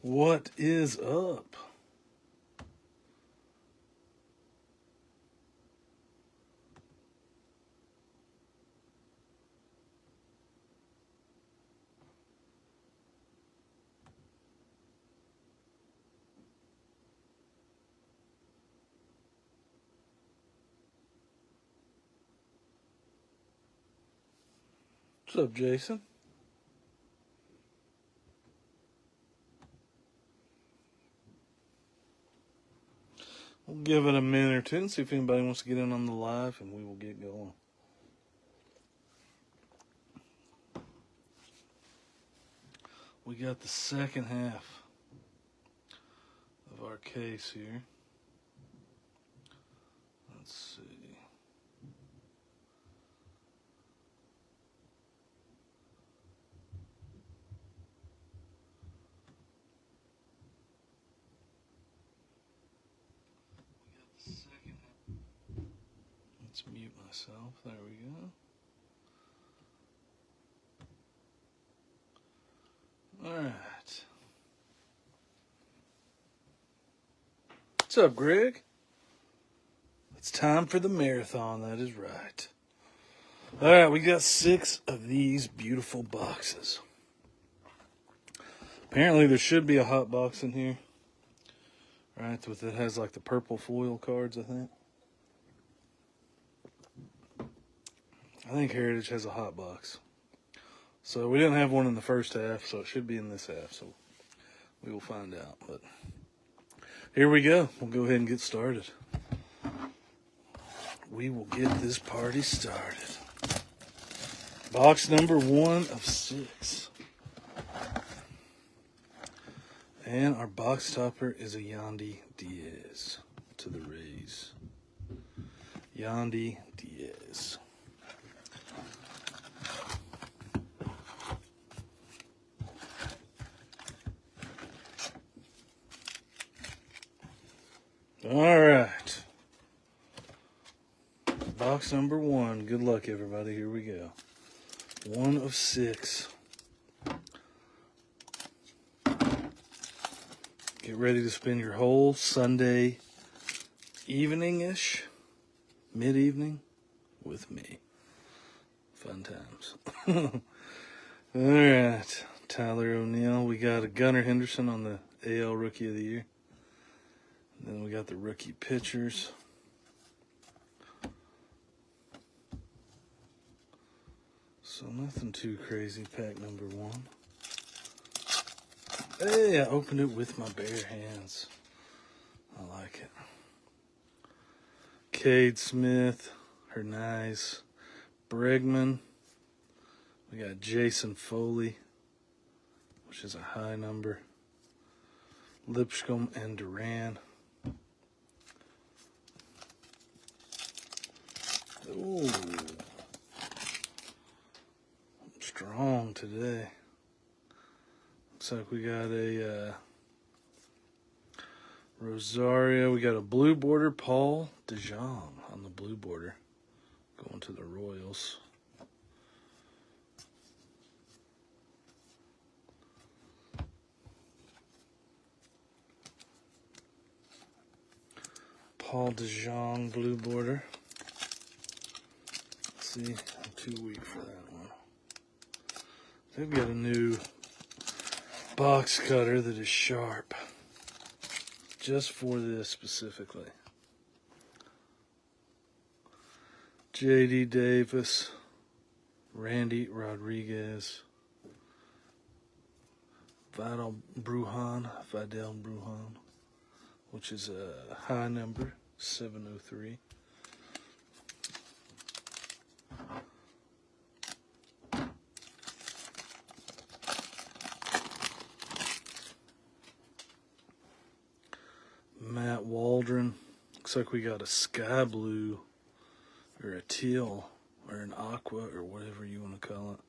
What is up? What's up, Jason? We'll give it a minute or two and see if anybody wants to get in on the live, and we will get going. We got the second half of our case here. Let's see. Let's mute myself. There we go. All right. What's up, Greg? It's time for the marathon. That is right. All right, we got 6 of these beautiful boxes. Apparently, there should be a hot box in here. Right, it has like the purple foil cards, I think. I think Heritage has a hot box. So we didn't have one in the first half, so it should be in this half. So we will find out. But here we go. We'll go ahead and get started. We will get this party started. Box number 1 of 6. And our box topper is a Yandy Diaz to the Rays. Yandy Diaz. All right. Box number 1. Good luck, everybody. Here we go. 1 of 6. Get ready to spend your whole Sunday evening-ish, mid-evening with me. Fun times. All right. Tyler O'Neill. We got a Gunnar Henderson on the AL Rookie of the Year. Then we got the rookie pitchers. So nothing too crazy. Pack number 1. Hey, I opened it with my bare hands. I like it. Cade Smith, Hernandez, Bregman. We got Jason Foley, which is a high number. Lipscomb and Duran. Ooh. Strong today. Looks like we got a Rosario. We got a blue border, Paul DeJong on the blue border. Going to the Royals. Paul DeJong blue border. Let's see, I'm too weak for that one. They've got a new box cutter that is sharp. Just for this specifically. J.D. Davis, Randy Rodriguez, Fidel Brujan, which is a high number, 703. Matt Waldron. Looks like we got a sky blue or a teal or an aqua or whatever you want to call it.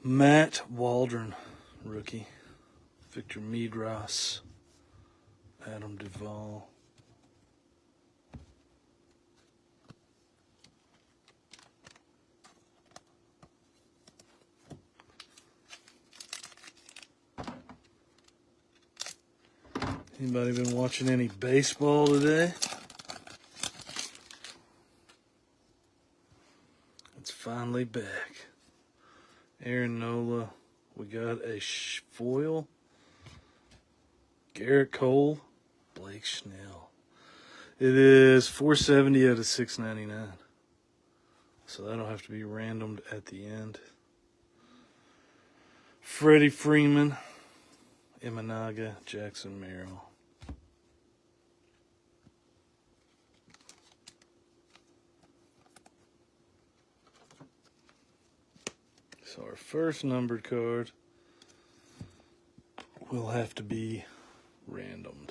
Matt Waldron, rookie. Victor Meadross. Adam Duvall. Anybody been watching any baseball today? It's finally back. Aaron Nola. We got a foil. Garrett Cole. Blake Snell. It is 470 out of 699. So that'll have to be randomed at the end. Freddie Freeman. Imanaga. Jackson Merrill. So our first numbered card will have to be randomed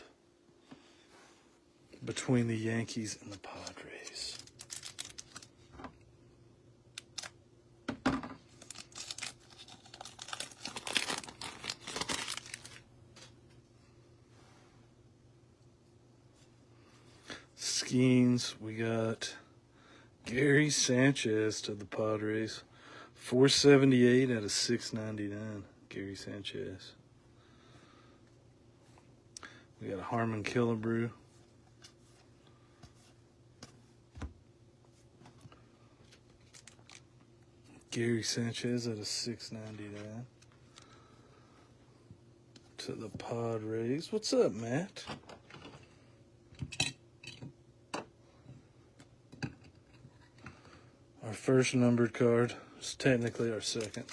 between the Yankees and the Padres. Skeens, we got Gary Sanchez to the Padres. 478 out of 699, Gary Sanchez. We got a Harmon Killebrew. Gary Sanchez out of 699 to the Padres. What's up, Matt? Our first numbered card is technically our second.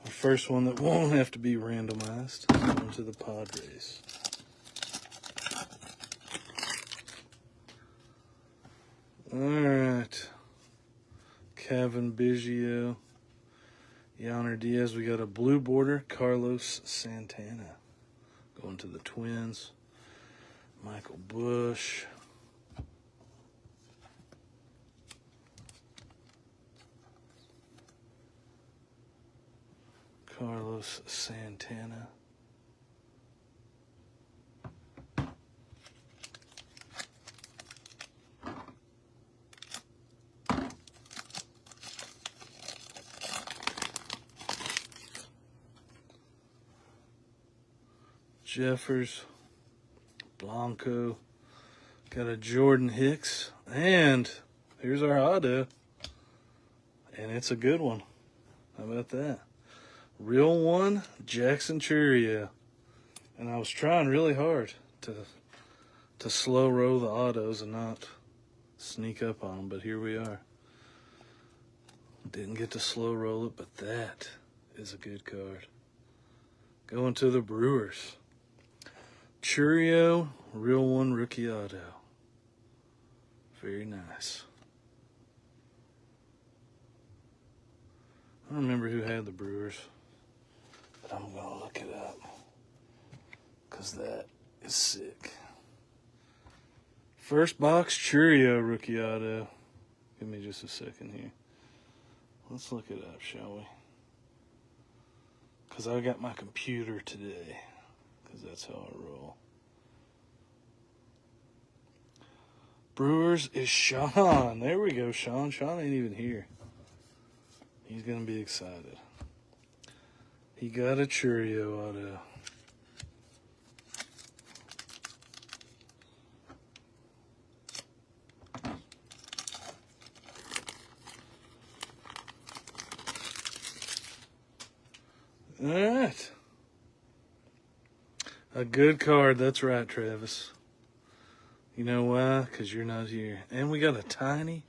Our first one that won't have to be randomized is going to the Padres. Alright. Kevin Biggio. Yonner Diaz. We got a blue border. Carlos Santana. Going to the Twins. Michael Bush. Carlos Santana. Jeffers. Blanco. Got a Jordan Hicks. And here's our auto. And it's a good one. How about that? Real one, Jackson Chourio. And I was trying really hard to slow roll the autos and not sneak up on them, but here we are. Didn't get to slow roll it, but that is a good card. Going to the Brewers. Chourio, real one, rookie auto. Very nice. I don't remember who had the Brewers. But I'm going to look it up because that is sick. First box, Chourio rookie auto. Give me just a second here. Let's look it up, shall we? Because I got my computer today. Because that's how I roll. Brewers is Sean. There we go, Sean. Sean ain't even here. He's going to be excited. He got a Chourio auto. All right. A good card. That's right, Travis. You know why? Because you're not here. And we got a tiny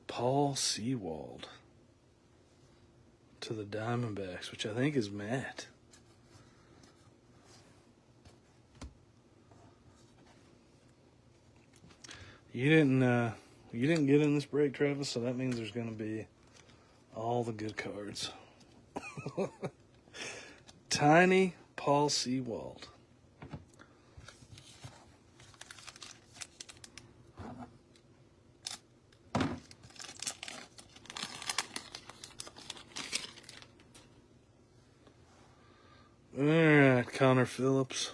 Paul Sewald to the Diamondbacks, which I think is Matt. You didn't get in this break, Travis, so that means there's going to be all the good cards. Tiny Paul Sewald. All right, Connor Phillips.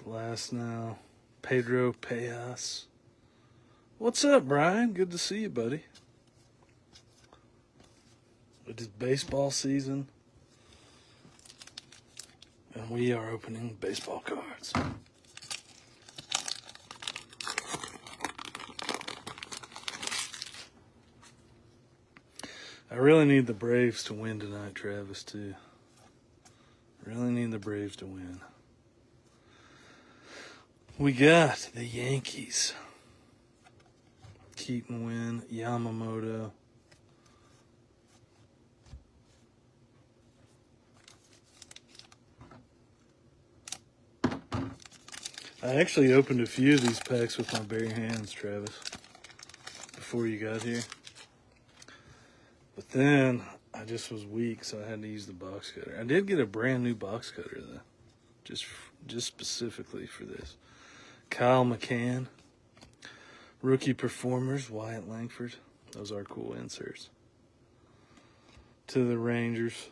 Glass now. Pedro Payas. What's up, Brian? Good to see you, buddy. It is baseball season. And We are opening baseball cards. I really need the Braves to win tonight, Travis, too. Really need the Braves to win. We got the Yankees. Keaton win, Yamamoto. I actually opened a few of these packs with my bare hands, Travis, before you got here. But then I just was weak, so I had to use the box cutter. I did get a brand new box cutter, though, just specifically for this. Kyle McCann. Rookie performers, Wyatt Langford. Those are cool inserts. To the Rangers,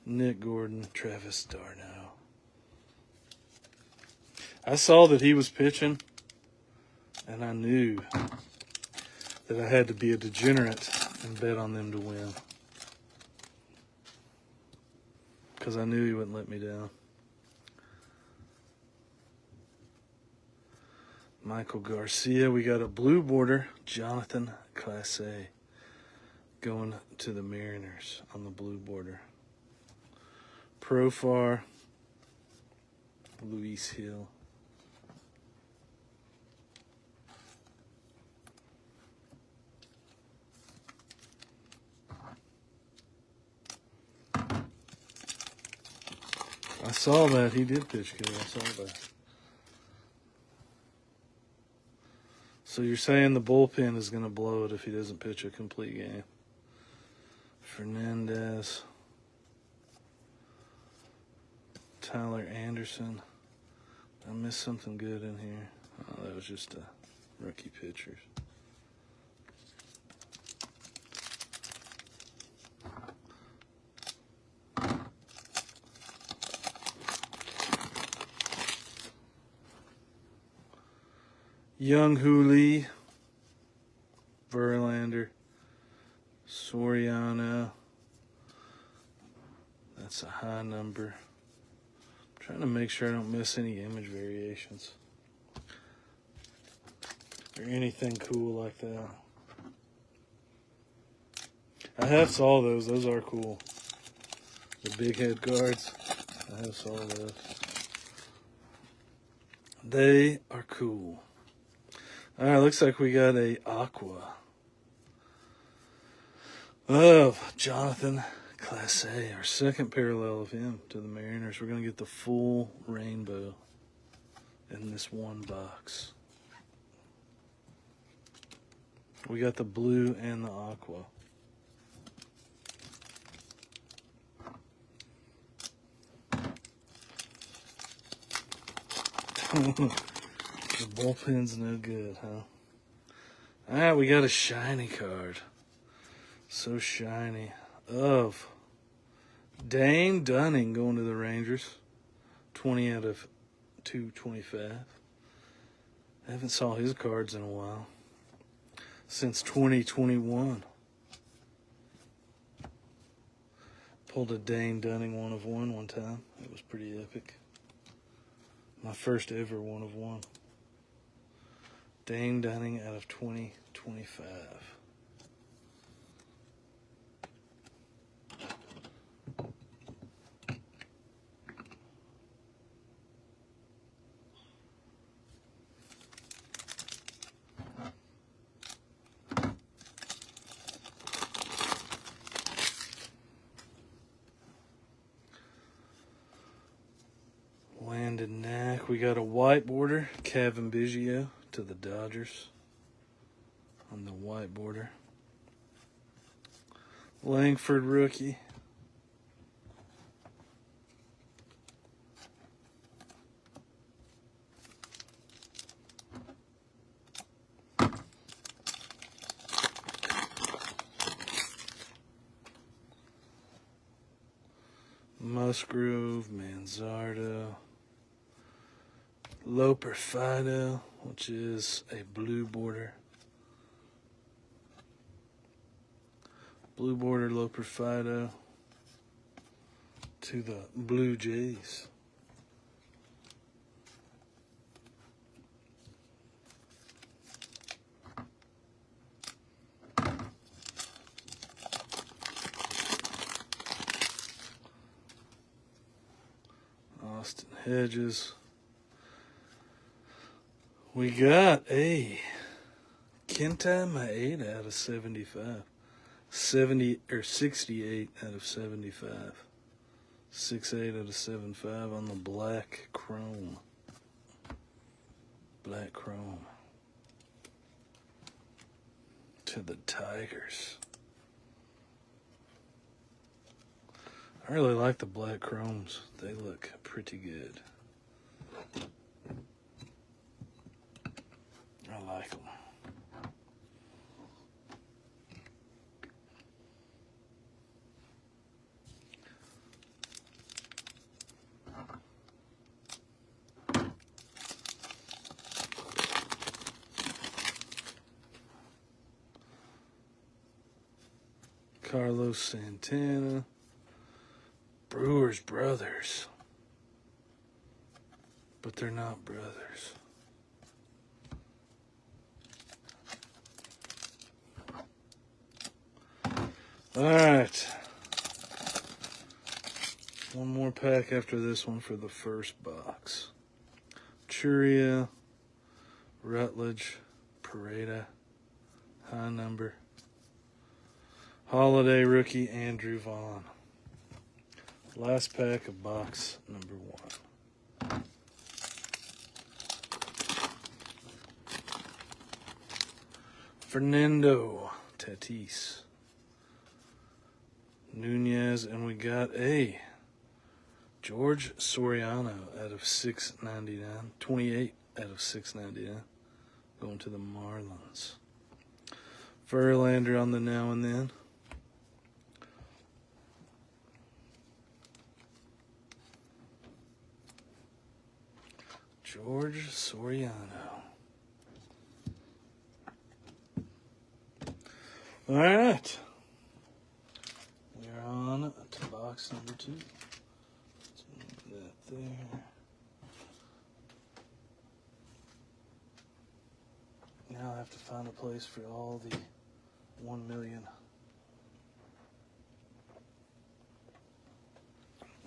Nick Gordon, Travis d'Arnaud. I saw that he was pitching, and I knew that I had to be a degenerate and bet on them to win. Because I knew he wouldn't let me down. Michael Garcia. We got a blue border, Jonathan Clase, going to the Mariners on the blue border. Profar, Luis Hill. I saw that. He did pitch good. I saw that. So you're saying the bullpen is going to blow it if he doesn't pitch a complete game. Fernandez. Tyler Anderson. I missed something good in here. Oh, that was just rookie pitchers. Young Lee, Verlander, Soriano. That's a high number. I'm trying to make sure I don't miss any image variations or anything cool like that. I have saw those. Those are cool. The big head cards. I have saw those. They are cool. All right, looks like we got a Aqua of Jonathan Clase, our second parallel of him to the Mariners. We're going to get the full rainbow in this one box. We got the blue and the Aqua. The bullpen's no good, huh? All right, we got a shiny card. So shiny. Of Dane Dunning going to the Rangers. 20 out of 225. I haven't saw his cards in a while. Since 2021. Pulled a Dane Dunning 1 of 1 one time. It was pretty epic. My first ever 1 of 1. Dane Dunning out of 2025. Landon Knack. We got a white border. Kevin Biggio to the Dodgers on the white border. Langford rookie. Musgrove, Manzardo, Loper Fido, which is a blue border. Blue border Loper Fido to to the Blue Jays. Austin Hedges. We got a Kenta Maeda out of 75. 68 out of 75. 68 out of 75 on the black chrome. Black chrome. To the Tigers. I really like the black chromes. They look pretty good. I like them. Carlos Santana. Brewers brothers. But they're not brothers. All right. One more pack after this one for the first box. Chourio, Rutledge, Pareda, high number. Holiday rookie, Andrew Vaughn. Last pack of box number 1. Fernando Tatis. Nunez, and we got a George Soriano out of 699. 28 out of 699. Going to the Marlins. Verlander on the now and then. George Soriano. All right. We're on to box number 2. Let's move that there. Now I have to find a place for all the 1 million.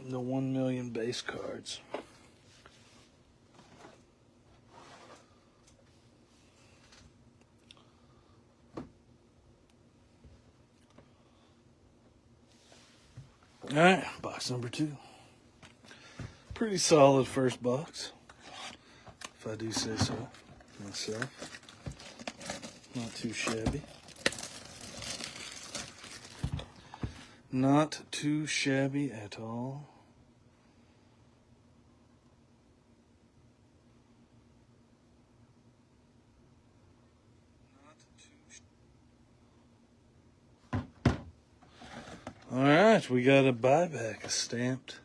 The 1 million base cards. All right, box number 2. Pretty solid first box, if I do say so myself. Not too shabby. Not too shabby at all. All right, we got a buyback, a stamped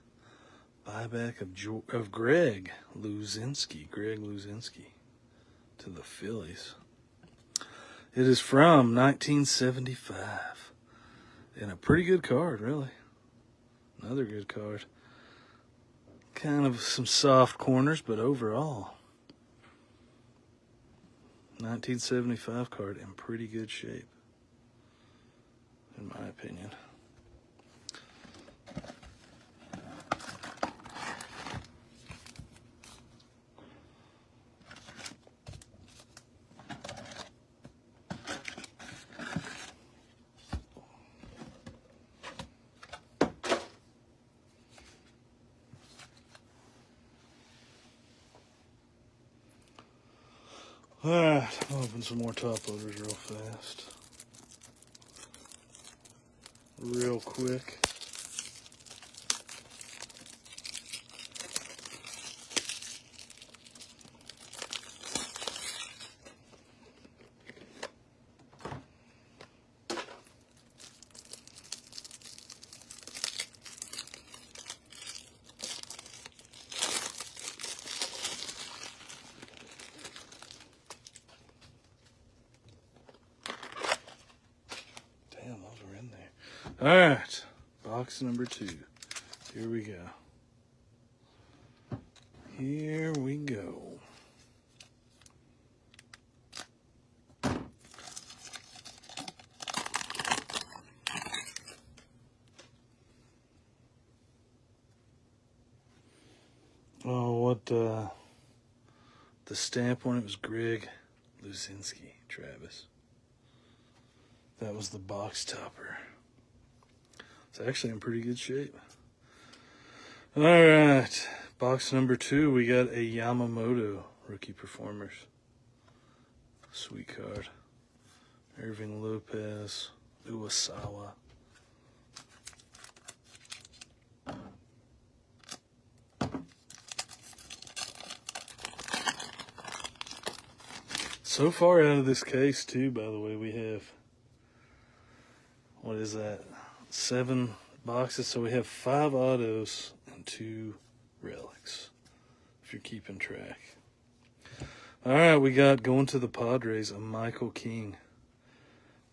buyback of Greg Luzinski. Greg Luzinski to the Phillies. It is from 1975. And a pretty good card, really. Another good card. Kind of some soft corners, but overall, 1975 card in pretty good shape, in my opinion. All right, I'll open some more top loaders real fast. Real quick. All right, box number 2. Here we go. Here we go. Oh, what the stamp on it was Greg Luzinski, Travis. That was the box topper. It's actually in pretty good shape. All right, box number 2, we got a Yamamoto Rookie Performers. Sweet card. Irving Lopez, Uwasawa. So far out of this case, too, by the way, we have, what is that, 7 boxes. So we have 5 autos and 2 relics, if you're keeping track. All right, we got, going to the Padres, a Michael King.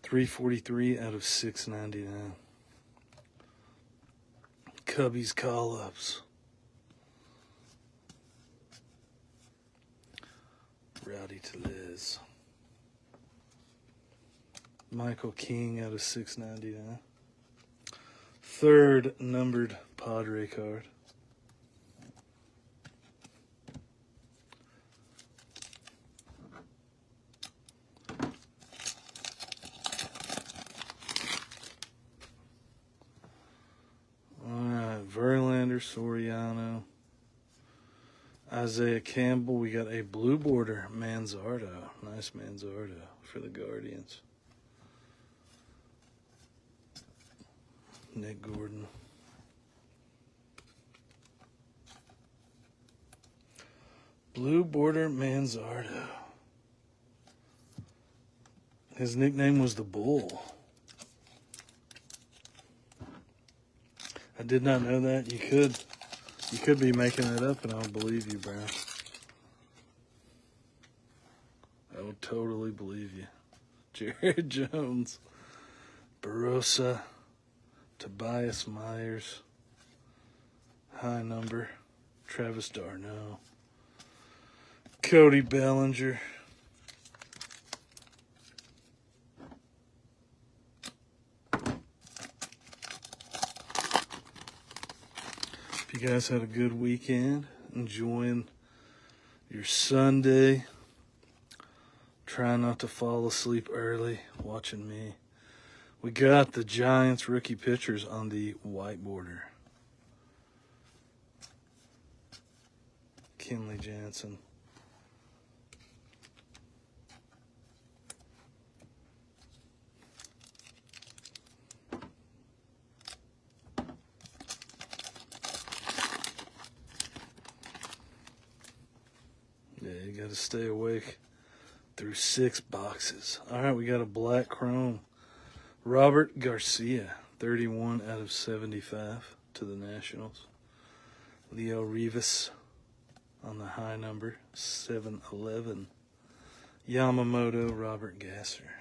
343 out of 699. Cubbies call-ups. Rowdy Tellez. Michael King out of 699. Third numbered Padre card. Alright, Verlander, Soriano. Isaiah Campbell, we got a blue border Manzardo. Nice Manzardo for the Guardians. Nick Gordon. Blue border Manzardo. His nickname was the Bull. I did not know that. You could be making that up, and I'll believe you, Brown. I will totally believe you. Jared Jones, Barossa, Tobias Myers, high number, Travis d'Arnaud, Cody Bellinger, you guys had a good weekend, enjoying your Sunday, trying not to fall asleep early, watching me. We got the Giants rookie pitchers on the white border. Kenley Jansen. Yeah, you got to stay awake through 6 boxes. All right, we got a black chrome. Robert Garcia, 31 out of 75 to the Nationals. Leo Rivas on the high number, 711. Yamamoto, Robert Gasser.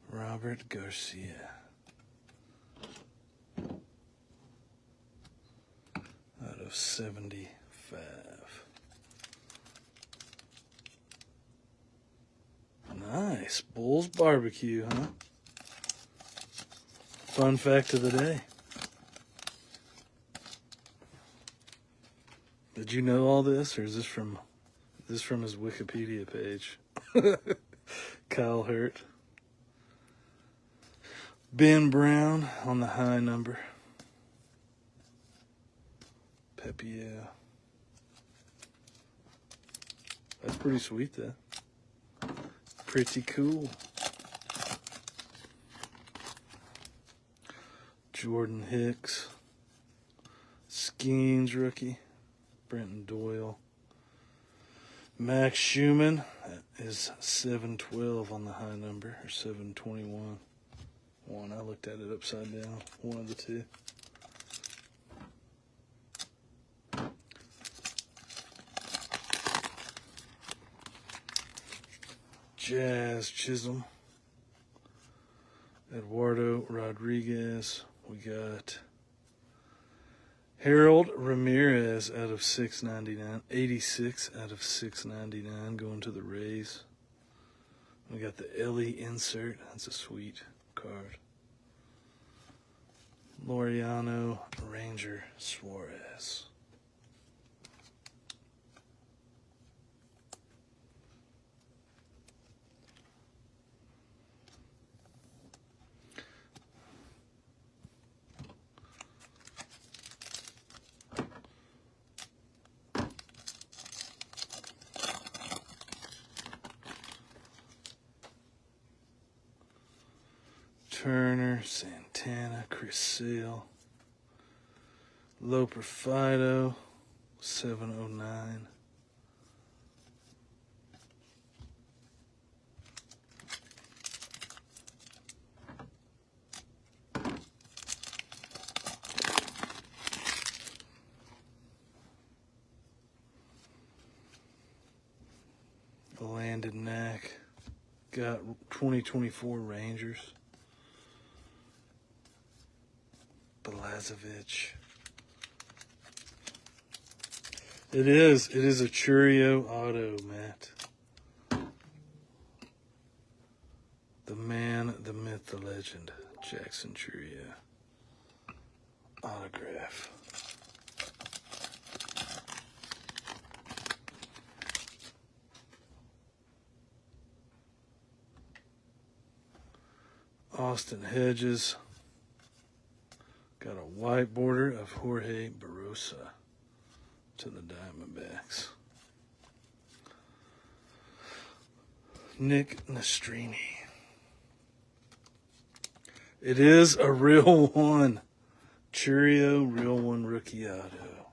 Robert Garcia. Out of 75. Nice. Bulls barbecue, huh? Fun fact of the day. Did you know all this, or is this from his Wikipedia page? Kyle Hurt. Ben Brown on the high number. Pepio. That's pretty sweet, though. Pretty cool. Jordan Hicks. Skeens rookie. Brenton Doyle. Max Schumann is 712 on the high number, or 721. I looked at it upside down. One of the two. Jazz Chisholm. Eduardo Rodriguez. We got Harold Ramirez out of 699. 86 out of 699 going to the Rays. We got the Ellie insert. That's a sweet card. Laureano Ranger Suarez. Turner, Santana, Chris Sale, Loper Fido, 709. Landon Knack, got 2024 Rangers. Belazovic. It is a Chourio auto, Matt. The man, the myth, the legend, Jackson Chourio. Autograph. Austin Hedges. Got a white border of Jorge Barosa to the Diamondbacks. Nick Nastrini. It is a real one. Chourio, real one rookie auto.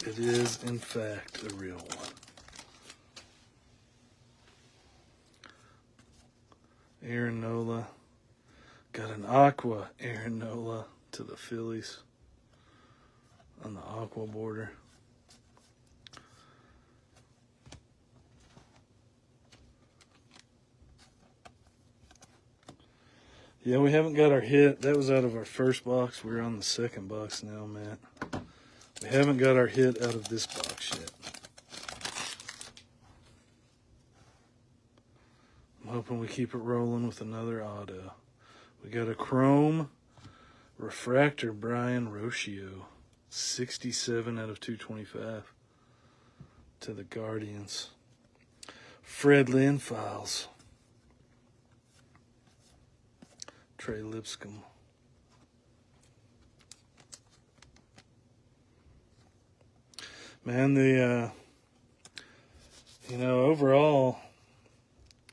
It is, in fact, a real one. Aaron Nola. Got an Aqua Aaron Nola to the Phillies on the Aqua border. Yeah, we haven't got our hit. That was out of our first box. We're on the second box now, Matt. We haven't got our hit out of this box yet. I'm hoping we keep it rolling with another auto. We got a Chrome Refractor Brian Rocio. 67 out of 225 to the Guardians. Fred Lynn Files. Trey Lipscomb. Man, overall,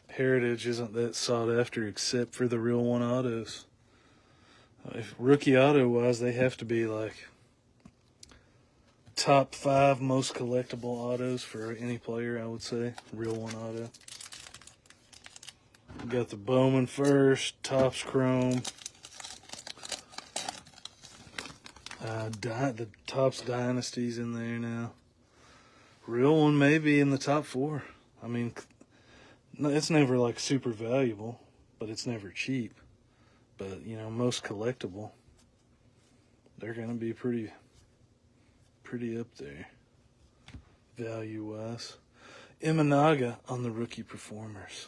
Heritage isn't that sought after except for the real one autos. If rookie auto wise, they have to be like top 5 most collectible autos for any player, I would say. Real one auto. We got the Bowman first, Topps Chrome. The Topps Dynasty's in there now. Real one may be in the top 4. I mean, it's never like super valuable, but it's never cheap. But, most collectible, they're going to be pretty up there, value-wise. Imanaga on the rookie performers.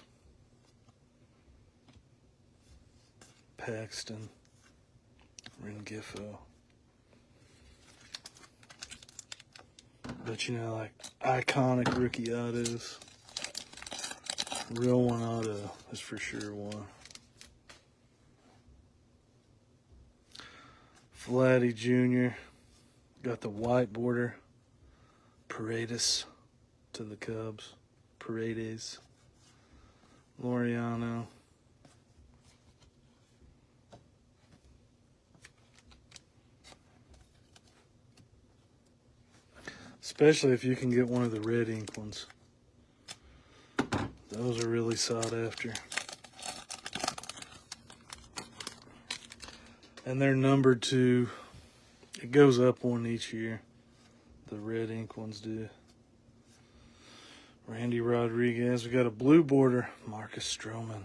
Paxton, Rengifo. But, like iconic rookie autos. Real one auto is for sure one. Vladdy Jr. Got the white border. Paredes to the Cubs. Paredes. Laureano. Especially if you can get one of the red ink ones. Those are really sought after. And they're numbered to, it goes up one each year. the red ink ones do. Randy Rodriguez. We got a blue border, Marcus Stroman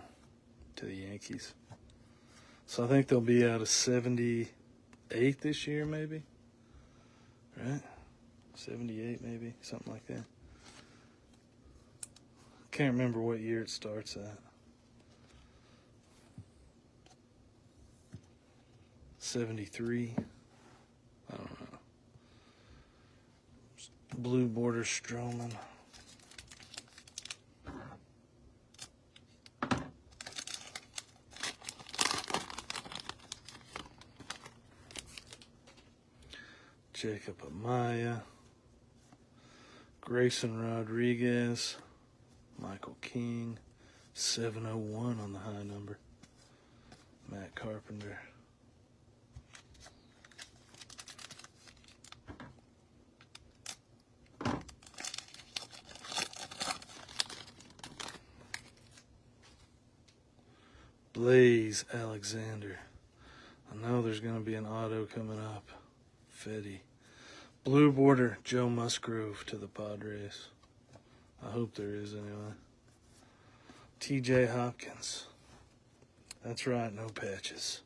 to the Yankees. So I think they'll be out of 78 this year, maybe. Right? 78, maybe. Something like that. Can't remember what year it starts at. 73. I don't know. Blue border Stroman. Jacob Amaya. Grayson Rodriguez. Michael King. 701 on the high number. Matt Carpenter. Blaze Alexander. I know there's going to be an auto coming up. Fetty. Blue border Joe Musgrove to the Padres. I hope there is anyway. TJ Hopkins. That's right, no patches.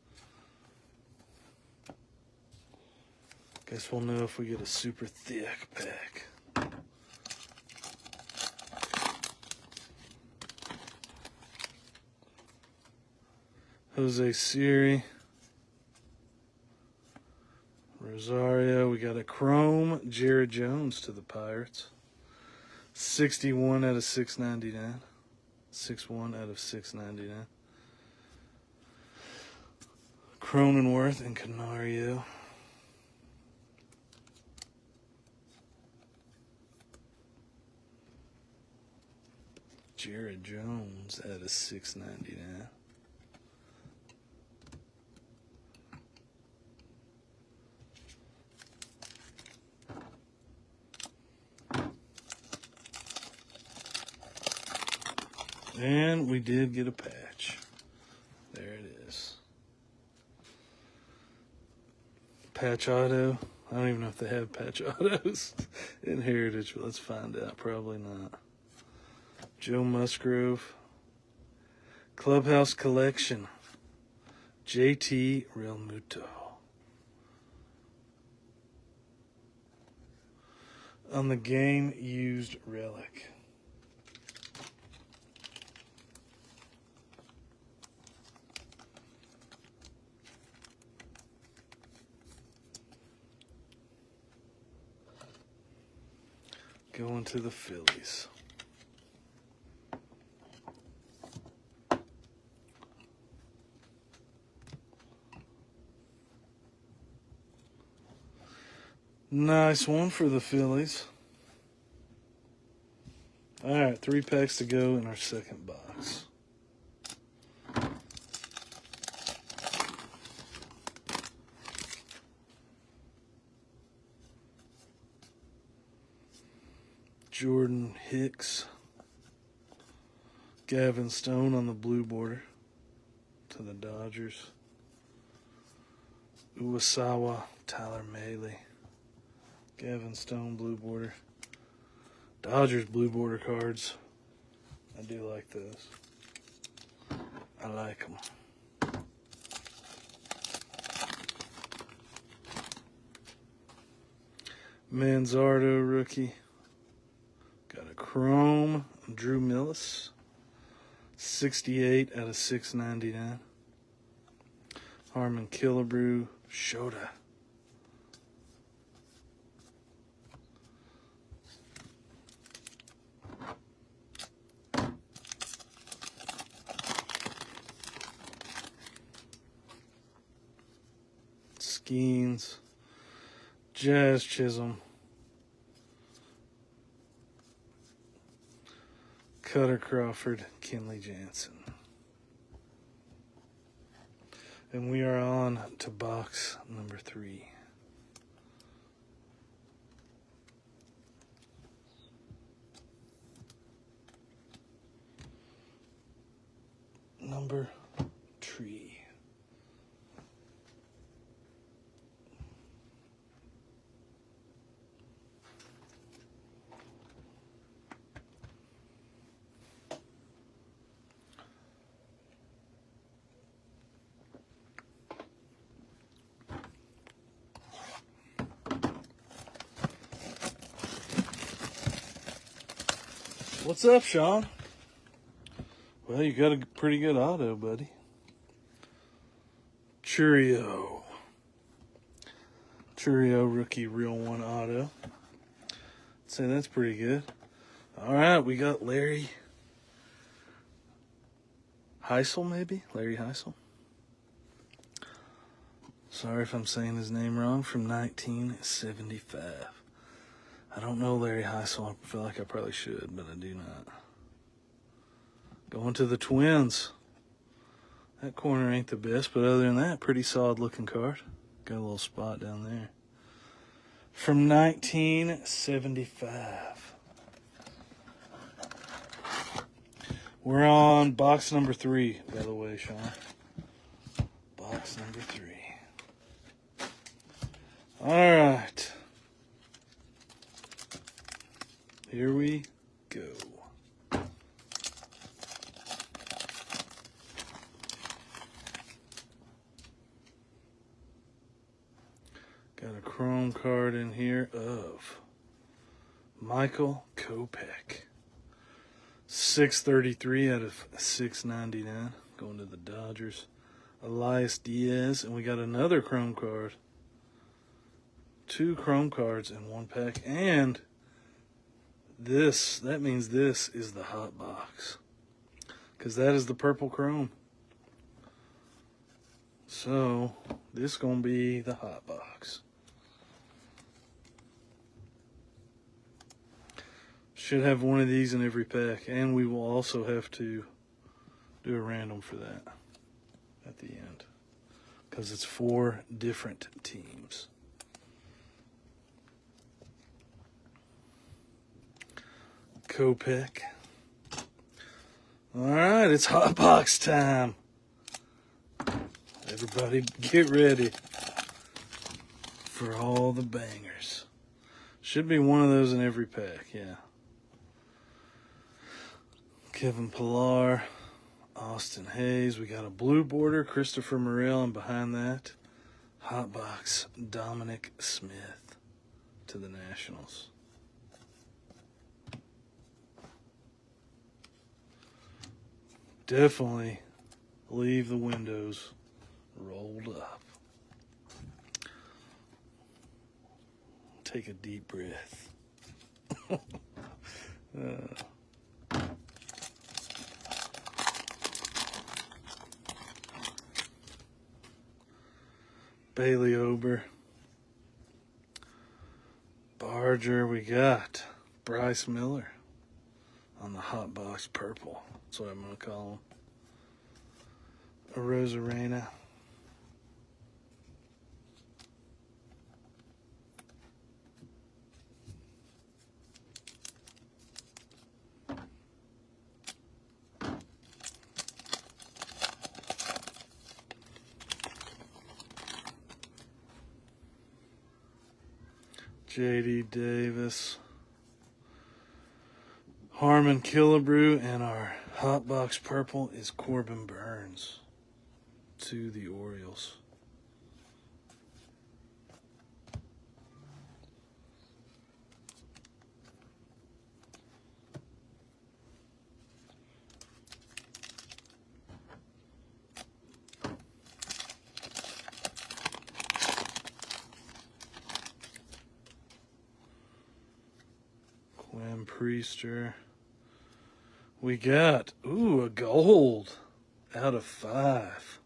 Guess we'll know if we get a super thick pack. Jose Siri. Rosario. We got a chrome Jared Jones to the Pirates. 61 out of 699. 61 out of 699. Cronenworth and Canario. Jared Jones out of 699. And we did get a patch. There it is. Patch auto. I don't even know if they have patch autos in Heritage, but let's find out. Probably not. Joe Musgrove. Clubhouse Collection. JT Realmuto. On the game used relic. Going to the Phillies. Nice one for the Phillies. All right, 3 packs to go in our second box. Jordan Hicks. Gavin Stone on the blue border to the Dodgers. Uwasawa, Tyler Mahle. Gavin Stone, blue border. Dodgers blue border cards. I do like those. I like them. Manzardo rookie. Got a chrome Drew Millis. 68 out of 699. Harmon Killebrew Shota. Skeens. Jazz Chisholm. Cutter Crawford, Kenley Jansen. And we are on to box number 3. Number 3. What's up, Sean? Well, you got a pretty good auto, buddy. Chourio rookie real one auto. I'd say that's pretty good. All right, we got Larry Heisel, maybe? Larry Heisel. Sorry if I'm saying his name wrong, from 1975. I don't know Larry Heisel. I feel like I probably should, but I do not. Going to the Twins. That corner ain't the best, but other than that, pretty solid looking card. Got a little spot down there. From 1975. We're on box number 3, by the way, Sean. Box number 3. All right. Here we go. Got a chrome card in here of Michael Kopech. 633 out of 699. Going to the Dodgers. Elias Diaz. And we got another chrome card. 2 chrome cards in one pack. And that means this is the hot box. Because that is the purple chrome. So, this is going to be the hot box. Should have one of these in every pack. And we will also have to do a random for that at the end. Because it's 4 different teams. Kopech. All right, it's hot box time. Everybody get ready for all the bangers. Should be one of those in every pack, yeah. Kevin Pillar, Austin Hayes. We got a blue border, Christopher Morel, and behind that, hot box, Dominic Smith to the Nationals. Definitely leave the windows rolled up. Take a deep breath. Bailey Ober. Barger, we got Bryce Miller on the hot box purple. That's what I'm going to call him. Arozarena. J.D. Davis. Harmon Killebrew, and our hot box purple is Corbin Burns to the Orioles. Quinn Priester. We got, a gold out of 5.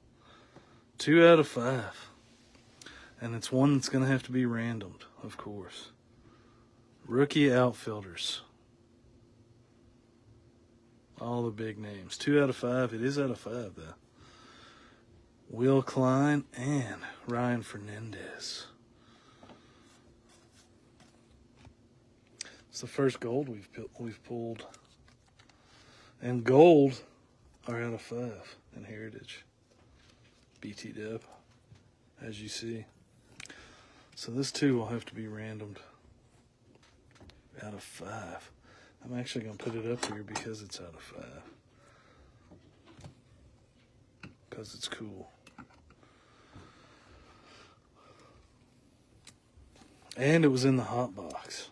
2 out of 5. And it's one that's going to have to be randomed, of course. Rookie outfielders. All the big names. 2 out of 5. It is out of 5, though. Will Klein and Ryan Fernandez. It's the first gold we've pulled. And gold are out of 5 in Heritage. BT Dub, as you see. So this too will have to be randomed out of 5. I'm actually going to put it up here because it's out of 5. Because it's cool. And it was in the hot box.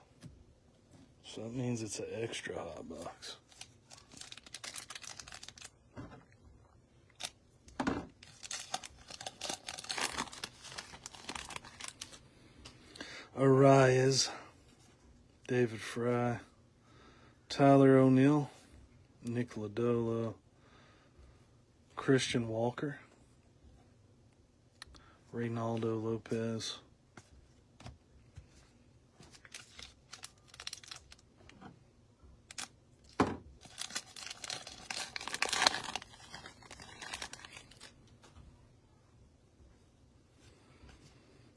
So that means it's an extra hot box. Arias, David Fry, Tyler O'Neill, Nick Lodolo, Christian Walker, Reynaldo Lopez,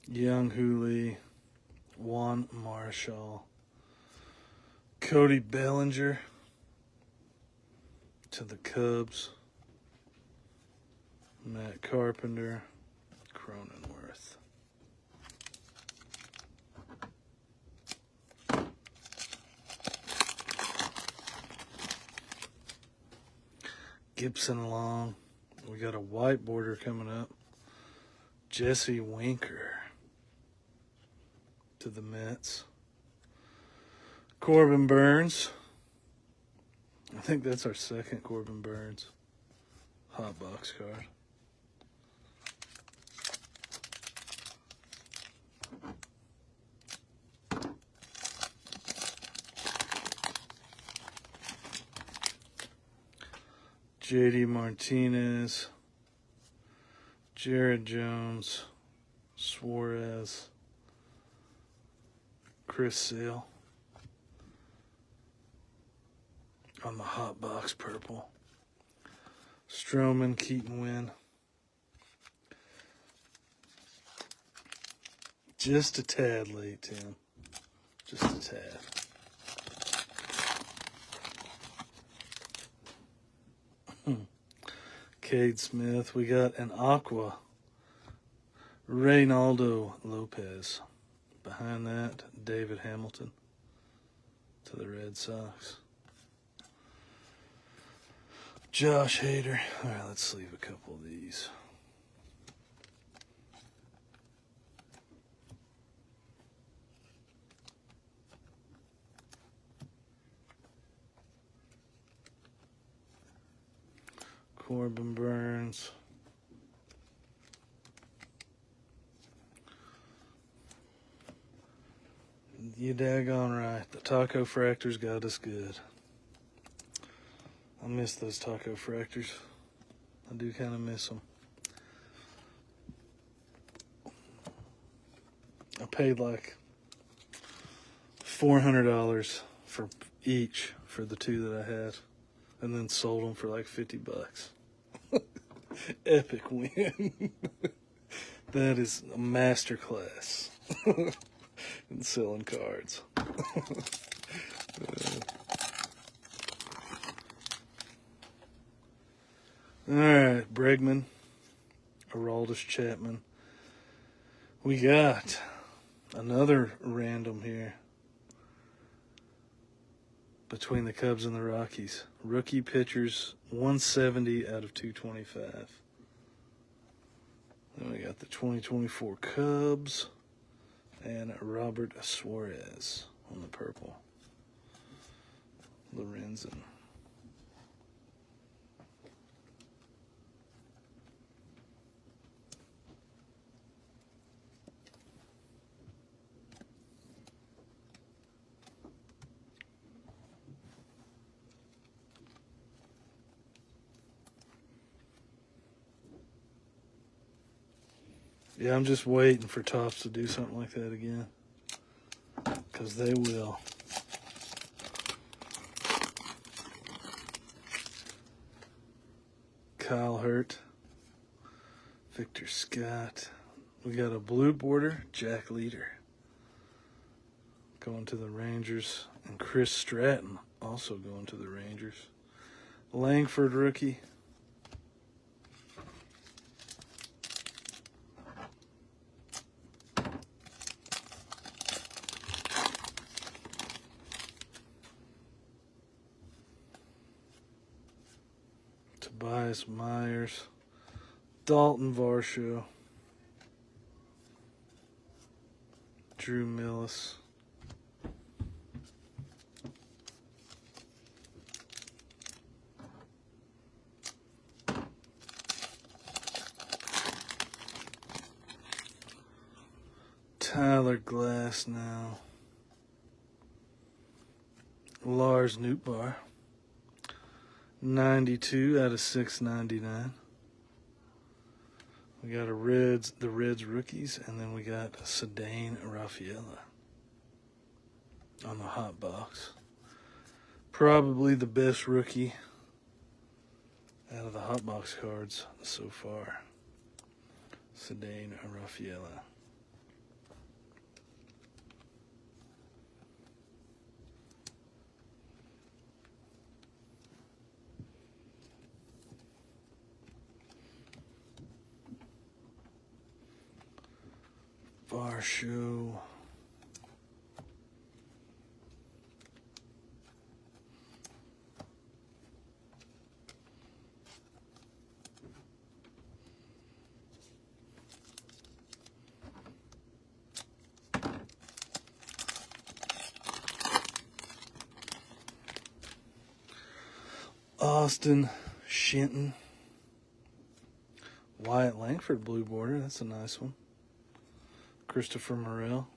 Young Hooley, Juan Marshall, Cody Bellinger to the Cubs, Matt Carpenter, Cronenworth. Gibson Long. We got a white border coming up. Jesse Winker to the Mets. Corbin Burns. I think that's our second Corbin Burns hot box card. JD Martinez, Jared Jones, Suarez, Chris Sale on the hot box purple. Stroman, Keaton Wynn. Just a tad late, Tim. Just a tad. Cade Smith. We got an aqua. Reynaldo Lopez. Behind that, David Hamilton to the Red Sox. Josh Hader. All right, let's leave a couple of these. Corbin Burns. You daggone right. The taco fractors got us good. I miss those taco fractors. I do kind of miss them. I paid like $400 for each for the two that I had, and then sold them for like $50. Epic win. That is a masterclass in selling cards. All right, Bregman, Aroldis Chapman. We got another random here between the Cubs and the Rockies. Rookie pitchers, 170 out of 225. Then we got the 2024 Cubs and Robert Suarez on the purple. Lorenzen. Yeah, I'm just waiting for Topps to do something like that again. Because they will. Kyle Hurt. Victor Scott. We got a blue border, Jack Leader. Going to the Rangers. And Chris Stratton also going to the Rangers. Langford rookie. Tobias Myers, Dalton Varsho, Drew Millis, Tyler Glass now. Lars Nootbaar. 92 out of 699. We got the Reds rookies, and then we got Sedane Rafaela on the hot box. Probably the best rookie out of the hot box cards so far. Sedane Rafaela. Bar show. Austin Shenton. Wyatt Langford blue border. That's a nice one. Christopher Morel.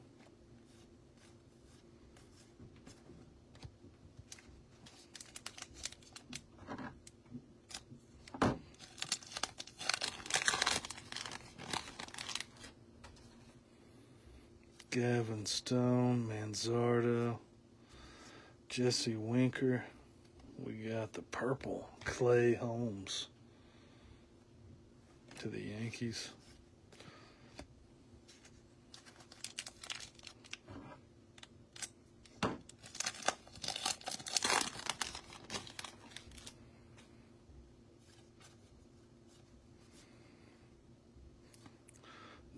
Gavin Stone, Manzardo, Jesse Winker. We got the purple Clay Holmes to the Yankees.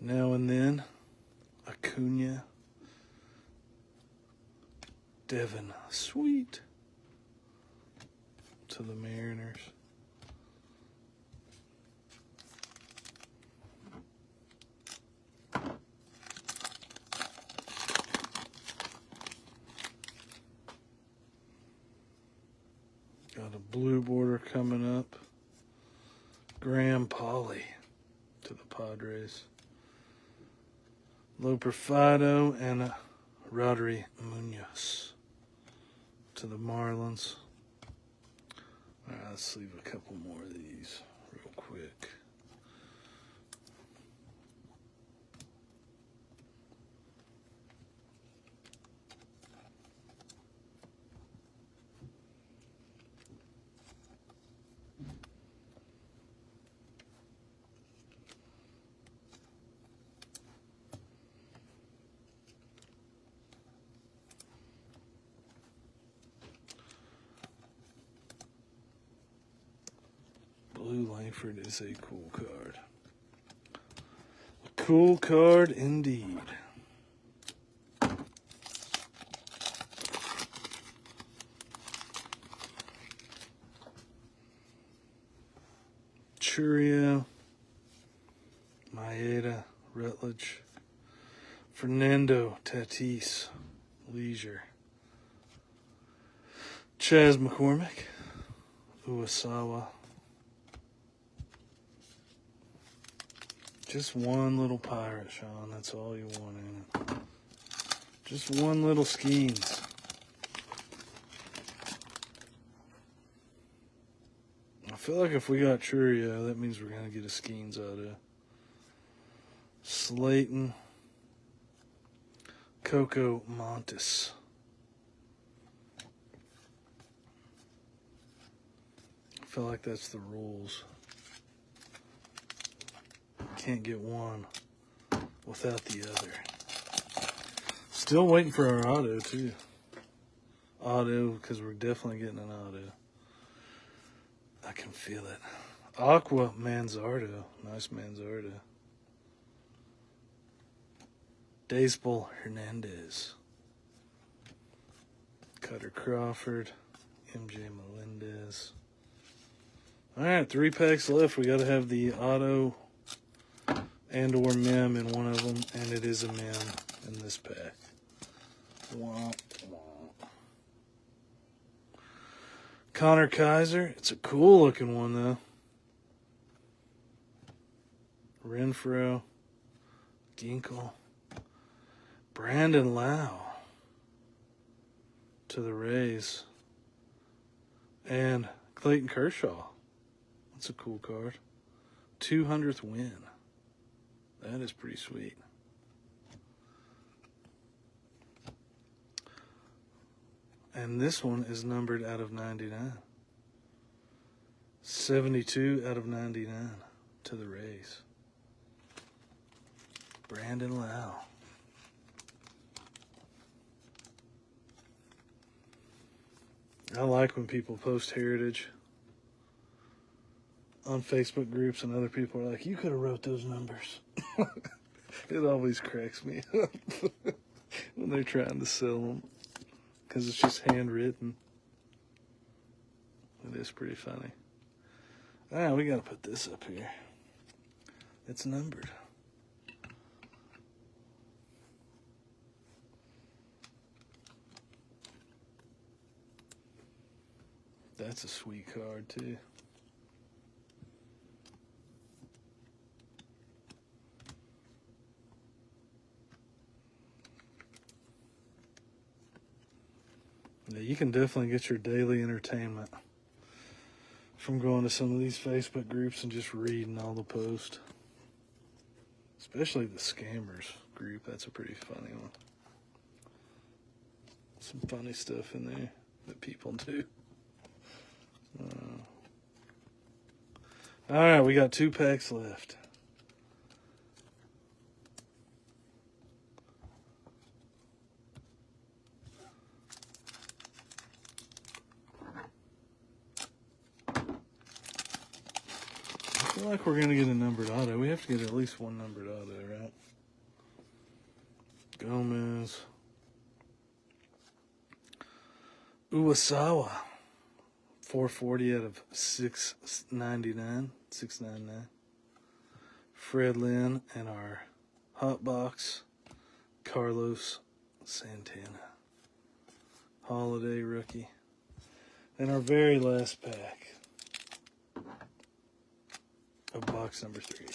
Now and then, Acuna, Devin Sweet to the Mariners. Got a blue border coming up. Graham Pauley to the Padres. Loper Fido and Rodri Munoz to the Marlins. All right, let's leave a couple more of these real quick. Blue Langford is a cool card. A cool card indeed. Chourio, Maeda, Rutledge, Fernando Tatis, Leisure, Chas McCormick, Uwasawa. Just one little pirate, Sean. That's all you want in it. Just one little Skeens. I feel like if we got Chourio, that means we're going to get a Skeens auto. Slayton. Coco Montes. I feel like that's the rules. Can't get one without the other. Still waiting for our auto, too. Auto, because we're definitely getting an auto. I can feel it. Aqua Manzardo. Nice Manzardo. Baseball Hernandez. Cutter Crawford. MJ Melendez. All right, 3 packs left. We got to have the auto and or mem in one of them, and it is a mem in this pack. Wah, wah. Connor Kaiser. It's a cool looking one though. Renfroe, Ginkel, Brandon Lau to the Rays. And Clayton Kershaw. That's a cool card. 200th win. That is pretty sweet. And this one is numbered out of 99. 72 out of 99 to the Rays. Brandon Lau. I like when people post heritage on Facebook groups and other people are like, you could have wrote those numbers. It always cracks me up when they're trying to sell them because it's just handwritten. It is pretty funny. We got to put this up here. It's numbered. That's a sweet card, too. Yeah, you can definitely get your daily entertainment from going to some of these Facebook groups and just reading all the posts. Especially the scammers group. That's a pretty funny one. Some funny stuff in there that people do. All right, we got 2 packs left. I feel like we're going to get a numbered auto. We have to get at least one numbered auto, right? Gomez. Uwasawa. 440 out of 699. Fred Lynn and our hot box, Carlos Santana. Holiday rookie. And our very last pack of box number 3.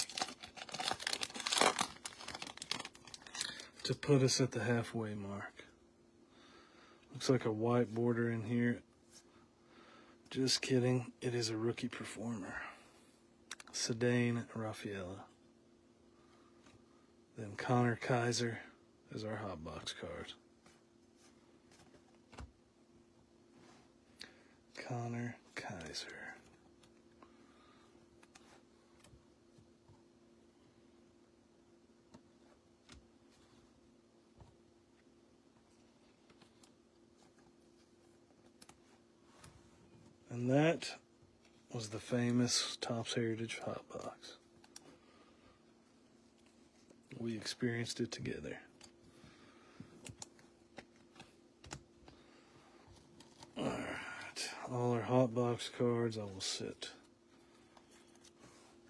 To put us at the halfway mark. Looks like a white border in here. Just kidding. It is a rookie performer. Cedane Rafaela. Then Connor Kaiser is our hot box card. Connor Kaiser. And that was the famous Topps Heritage Hot Box. We experienced it together. Alright, all our hot box cards I will sit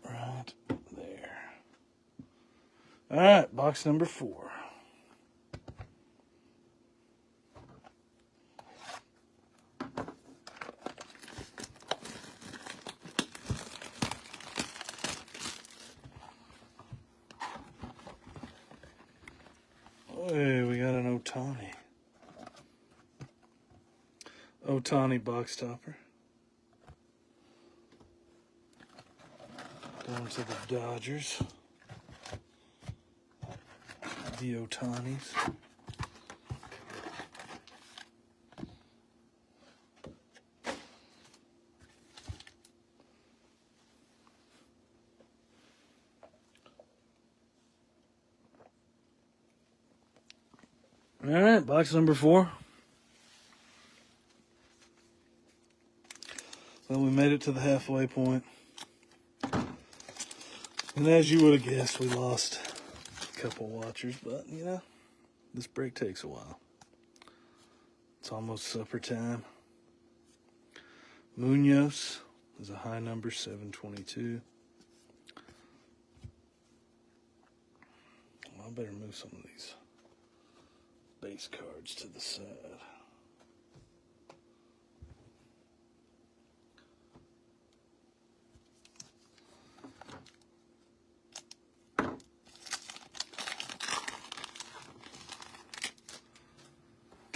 right there. Alright, box number 4. Hey, we got an Ohtani box topper. Down to the Dodgers. The Ohtanis. All right, box number 4. Well, we made it to the halfway point. And as you would have guessed, we lost a couple watchers, but, you know, this break takes a while. It's almost supper time. Munoz is a high number, 722. Well, I better move some of these base cards to the side.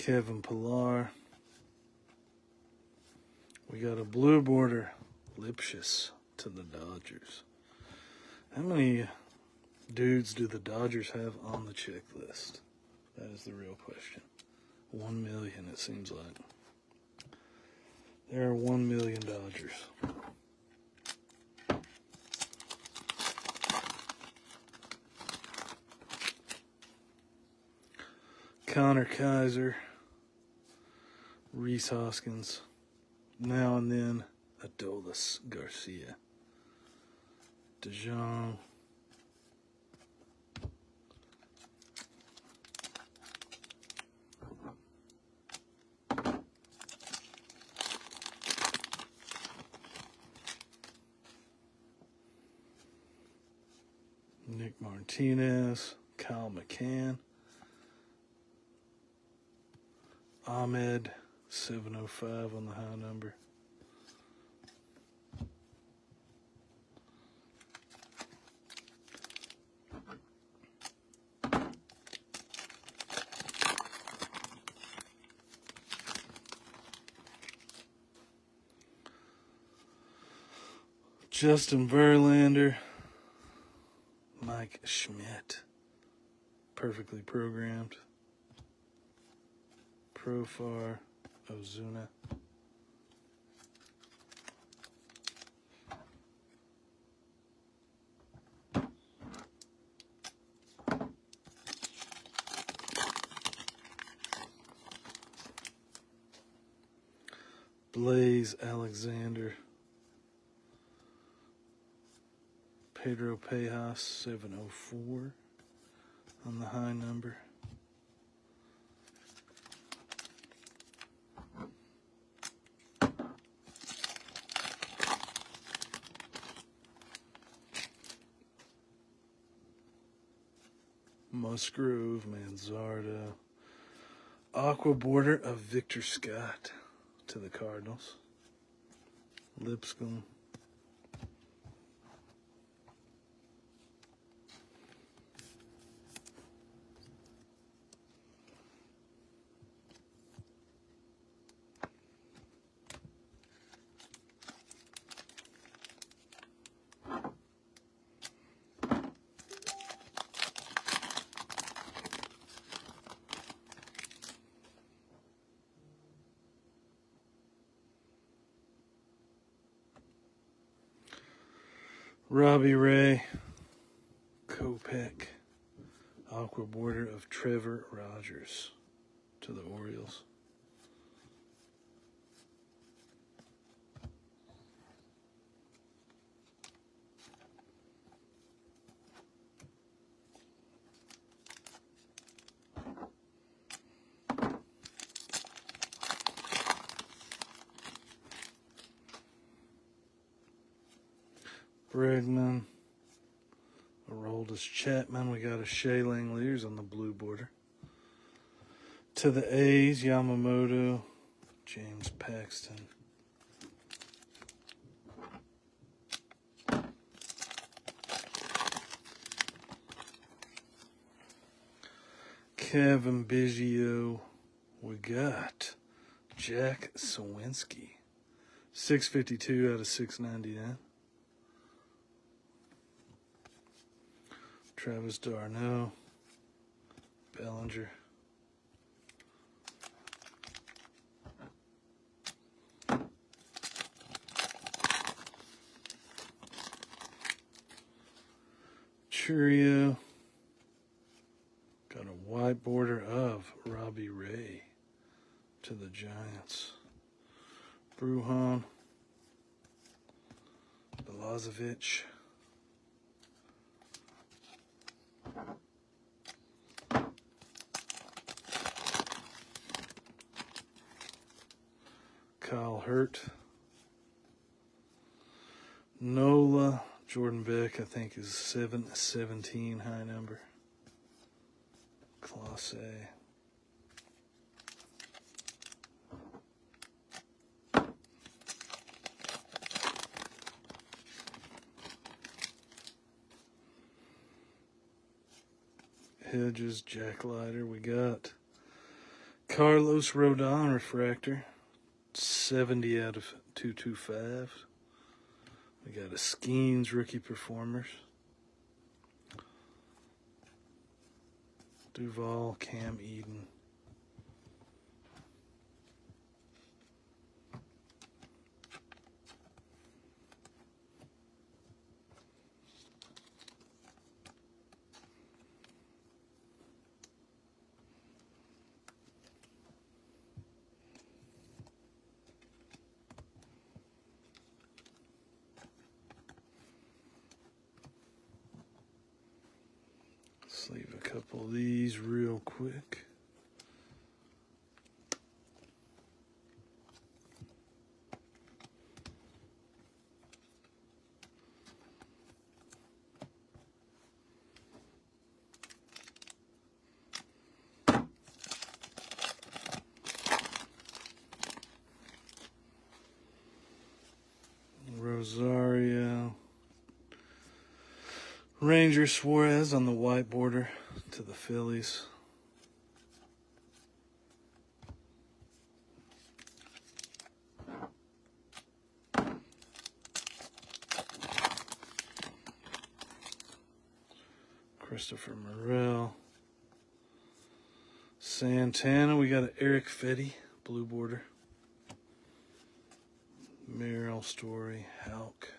Kevin Pillar. We got a blue border, Lipschitz to the Dodgers. How many dudes do the Dodgers have on the checklist? That is the real question. 1 million, it seems like. There are 1 million Dodgers. Connor Kaiser, Reese Hoskins, now and then Adolis Garcia, DeJong, Nick Martinez, Kyle McCann, Ahmed, 705 on the high number. Justin Verlander, Mike Schmidt, perfectly programmed. Profar, Ozuna. Blaze Alexander, Pedro Pejas, 704 on the high number. Musgrove, Manzardo, aqua border of Victor Scott to the Cardinals. Lipscomb. Robbie Ray, Kopech, aqua border of Trevor Rogers to the Orioles. Bregman, Aroldis Chapman. We got a Shea Langeliers on the blue border. To the A's, Yamamoto, James Paxton. Kevin Biggio. We got Jack Sawinski, 652 out of 699. Travis d'Arnaud, Bellinger. Chourio. Got a white border of Robbie Ray to the Giants. Brujan. Belazovic. Kyle Hurt. Nola. Jordan Beck, I think, is 717 high number. Class A. Hedges, Jack Leiter. We got Carlos Rodon refractor, 70 out of 225. We got a Skeens rookie performers. Duval, Cam Eden. Let's leave a couple of these real quick. Rosario. Ranger Suarez on the white border to the Phillies. Christopher Morel. Santana, we got an Eric Fetty, blue border. Merrill Story, Houck.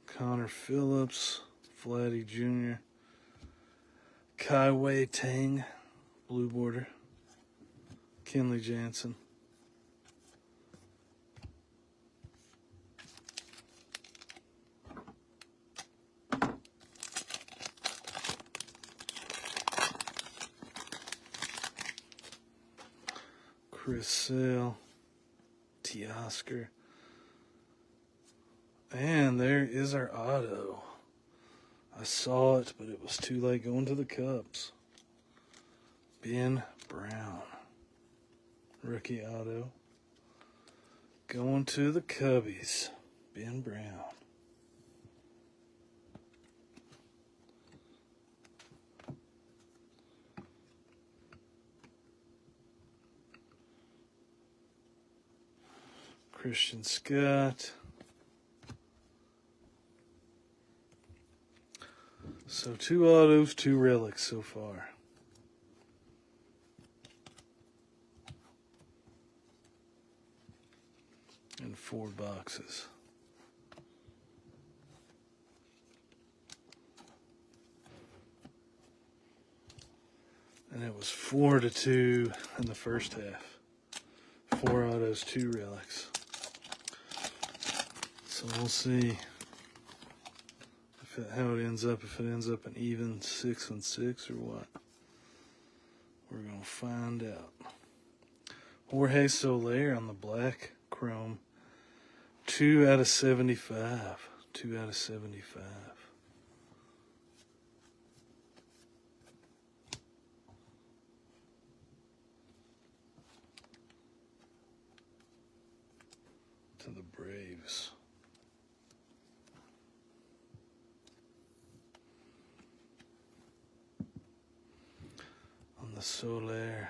Connor Phillips, Vladdy Jr. Kaiwei Tang, blue border. Kenley Jansen. Chris Sale, Teoscar. And there is our auto. I saw it, but it was too late going to the Cubs. Ben Brown. Rookie auto. Going to the Cubbies. Ben Brown. Christian Scott. So 2 autos, 2 relics so far. And 4 boxes. And it was 4-2 in the first half. 4 autos, 2 relics. So we'll see how it ends up, if it ends up an even 6-6 or what. We're going to find out. Jorge Soler on the black chrome. 2 out of 75. 2 out of 75. To the Braves. On the Soler.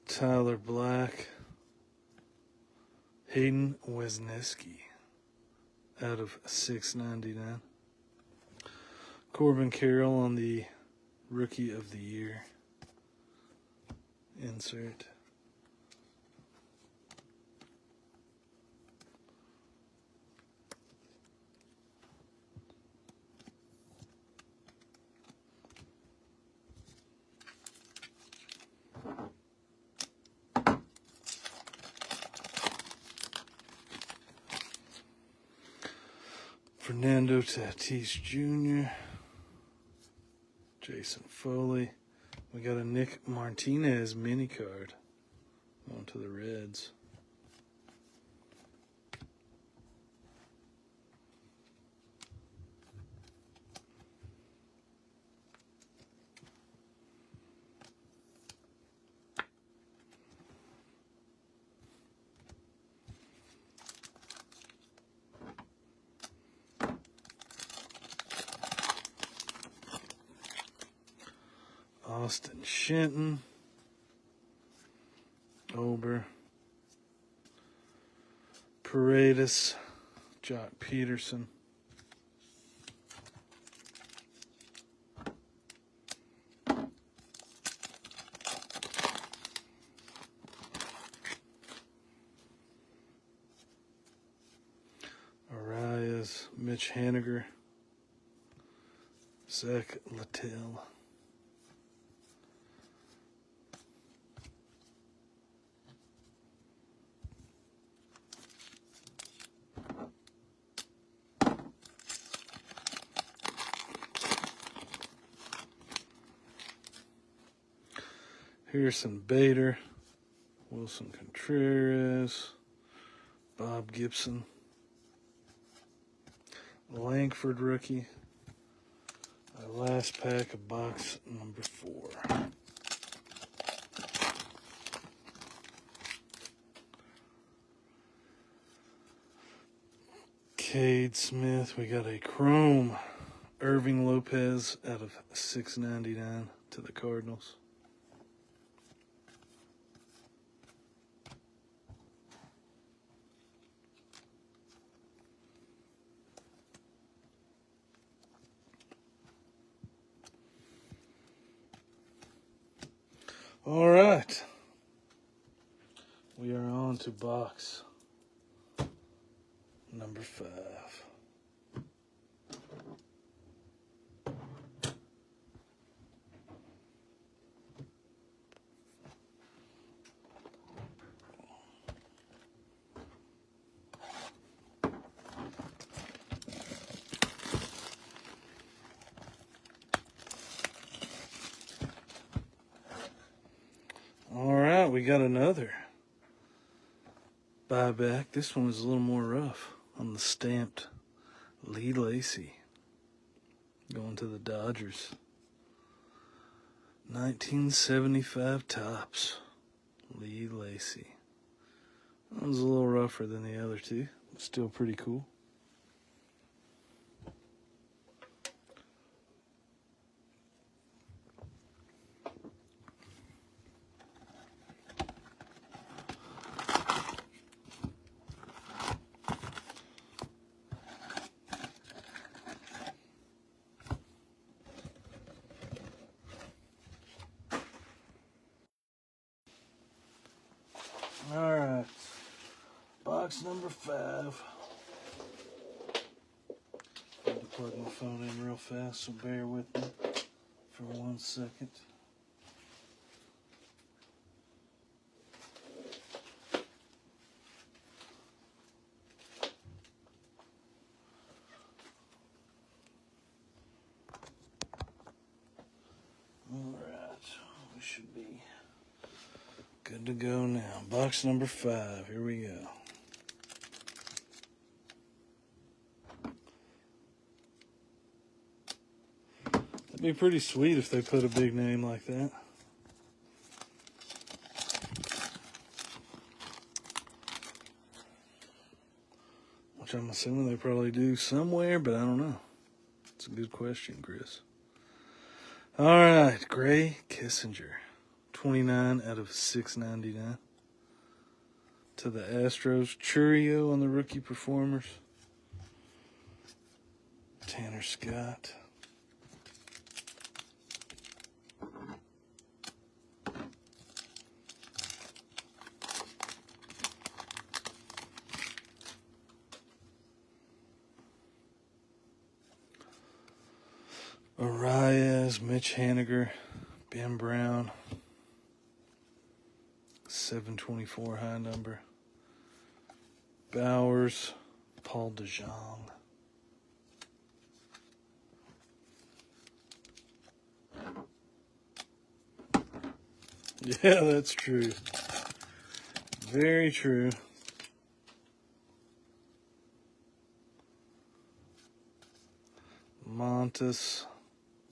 Tyler Black. Hayden Wesneski out of 699. Corbin Carroll on the Rookie of the Year insert. Fernando Tatis Jr., Jason Foley. We got a Nick Martinez mini card going to the Reds. Austin Shenton, Ober, Paredes, Jock Peterson, Arias, Mitch Haniger, Zach Littell, Harrison Bader, Wilson Contreras, Bob Gibson, Langford rookie. Our last pack of box number 4. Cade Smith. We got a chrome Irving Lopez out of $6.99 to the Cardinals. All right. We are on to box number 5. All right, we got another buyback. This one was a little more rough on the stamped Lee Lacy going to the Dodgers. 1975 Topps Lee Lacy. That was a little rougher than the other two. Still pretty cool. All right, box number 5. I had to plug my phone in real fast, so bear with me for 1 second. All right, we should be good to go now. Box number 5. Here we go. That'd be pretty sweet if they put a big name like that. Which I'm assuming they probably do somewhere, but I don't know. It's a good question, Chris. All right, Gray Kissinger. 29 out of 6.99 to the Astros. Chourio on the rookie performers. Tanner Scott. Arias, Mitch Haniger, Ben Brown. 724 high number. Bowers, Paul DeJong. Yeah, that's true. Very true. Montes.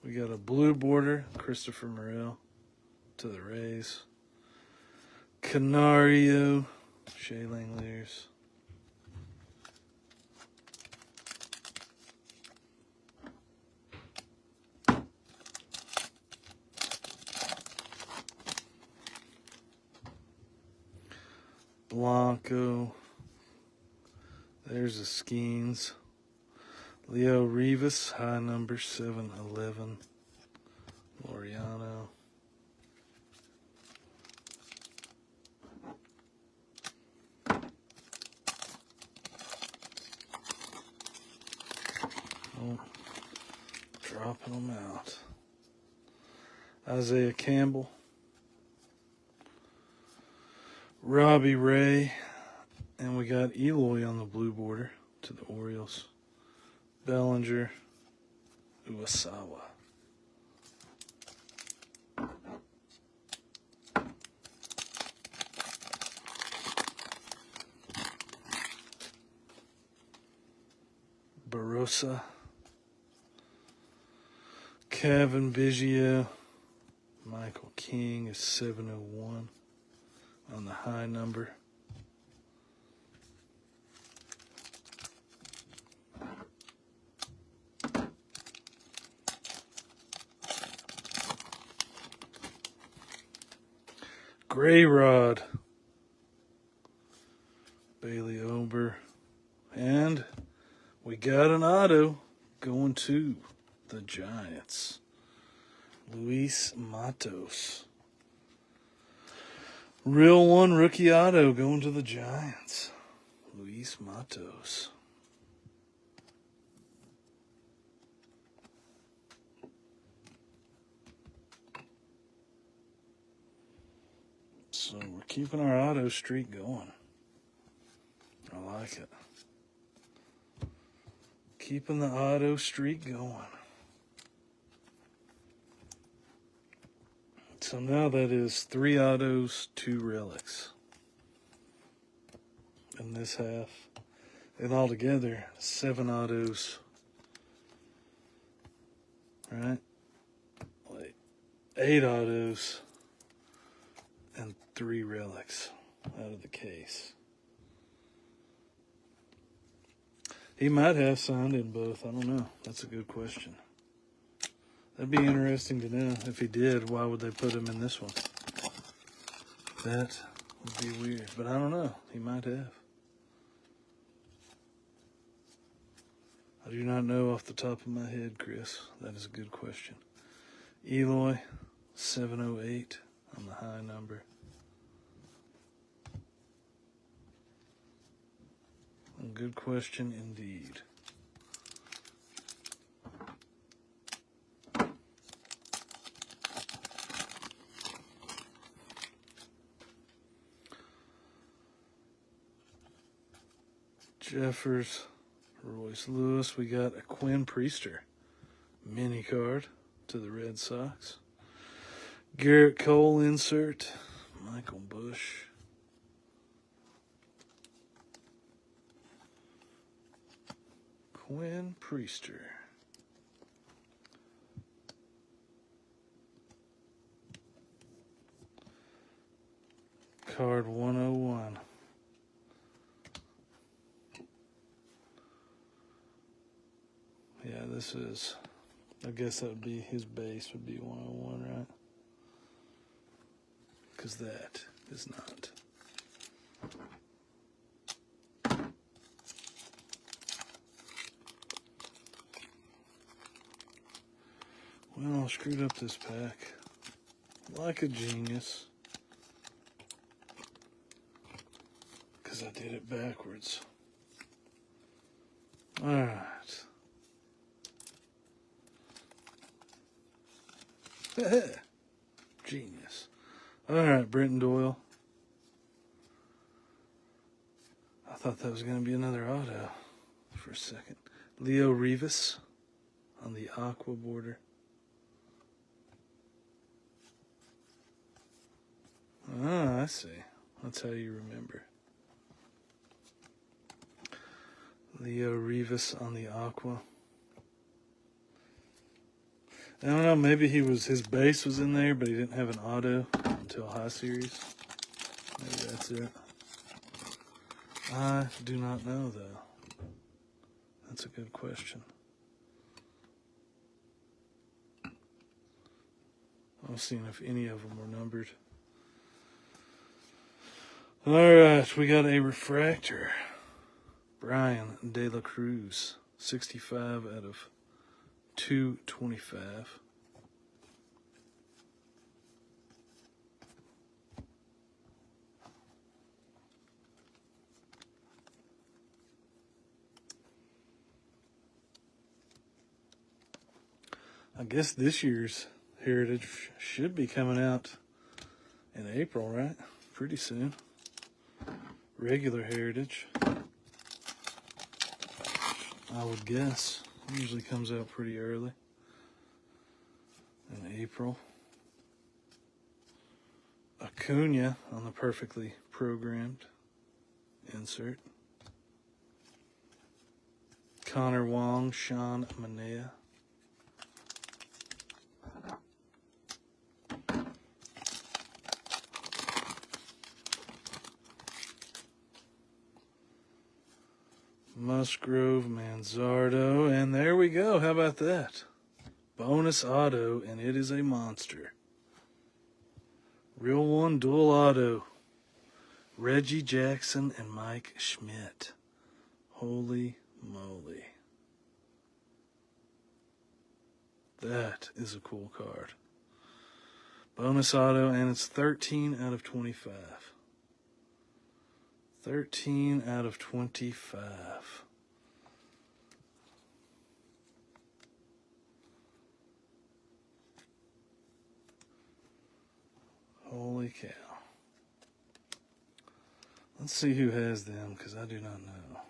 We got a blue border, Christopher Morel to the Rays. Canario, Shea Langeliers. Blanco. There's the Skeens. Leo Rivas, high number 711. Loriano. Oh, dropping them out. Isaiah Campbell. Robbie Ray. And we got Eloy on the blue border to the Orioles. Bellinger. Uwasawa. Barossa. Kevin Biggio. Michael King is 701 on the high number. Gray Rod. Bailey Ober. And we got an auto going to the Giants. Luis Matos. Real one rookie auto going to the Giants. Luis Matos. So we're keeping our auto streak going. I like it. Keeping the auto streak going. So now that is 3 autos, 2 relics in this half. And altogether, 7 autos. Right? Wait. 8 autos and 3 relics out of the case. He might have signed in both. I don't know. That's a good question. That'd be interesting to know. If he did, why would they put him in this one? That would be weird. But I don't know. He might have. I do not know off the top of my head, Chris. That is a good question. Eloy, 708 on the high number. A good question indeed. Jeffers, Royce Lewis. We got a Quinn Priester mini card to the Red Sox. Garrett Cole insert. Michael Bush. Quinn Priester. Card 101. Yeah, this is, I guess that would be his base would be 101, right? Because that is not. Well, I screwed up this pack like a genius because I did it backwards. All right. Genius. All right, Brenton Doyle. I thought that was going to be another auto for a second. Leo Rivas on the aqua border. Ah, I see. That's how you remember. Leo Rivas on the aqua. I don't know, maybe his base was in there, but he didn't have an auto until high series. Maybe that's it. I do not know, though. That's a good question. I was seeing if any of them were numbered. Alright, we got a refractor. Brian De La Cruz, 65 out of 225. I guess this year's Heritage should be coming out in April, right? Pretty soon. Regular Heritage, I would guess. Usually comes out pretty early in April. Acuna on the perfectly programmed insert. Connor Wong, Sean Manaea. Musgrove, Manzardo, and there we go. How about that? Bonus auto, and it is a monster. Real one, dual auto. Reggie Jackson and Mike Schmidt. Holy moly. That is a cool card. Bonus auto, and it's 13 out of 25. 13 out of 25. Holy cow. Let's see who has them, because I do not know.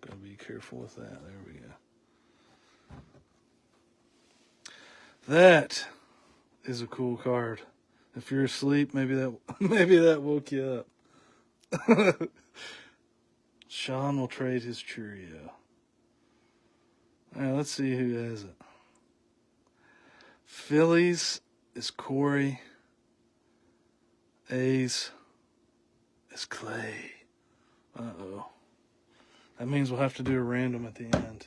Gotta be careful with that. There we go. That is a cool card. If you're asleep, maybe that woke you up. Sean will trade his Chourio. All right, let's see who has it. Phillies is Corey. A's is Clay. Uh-oh. That means we'll have to do a random at the end.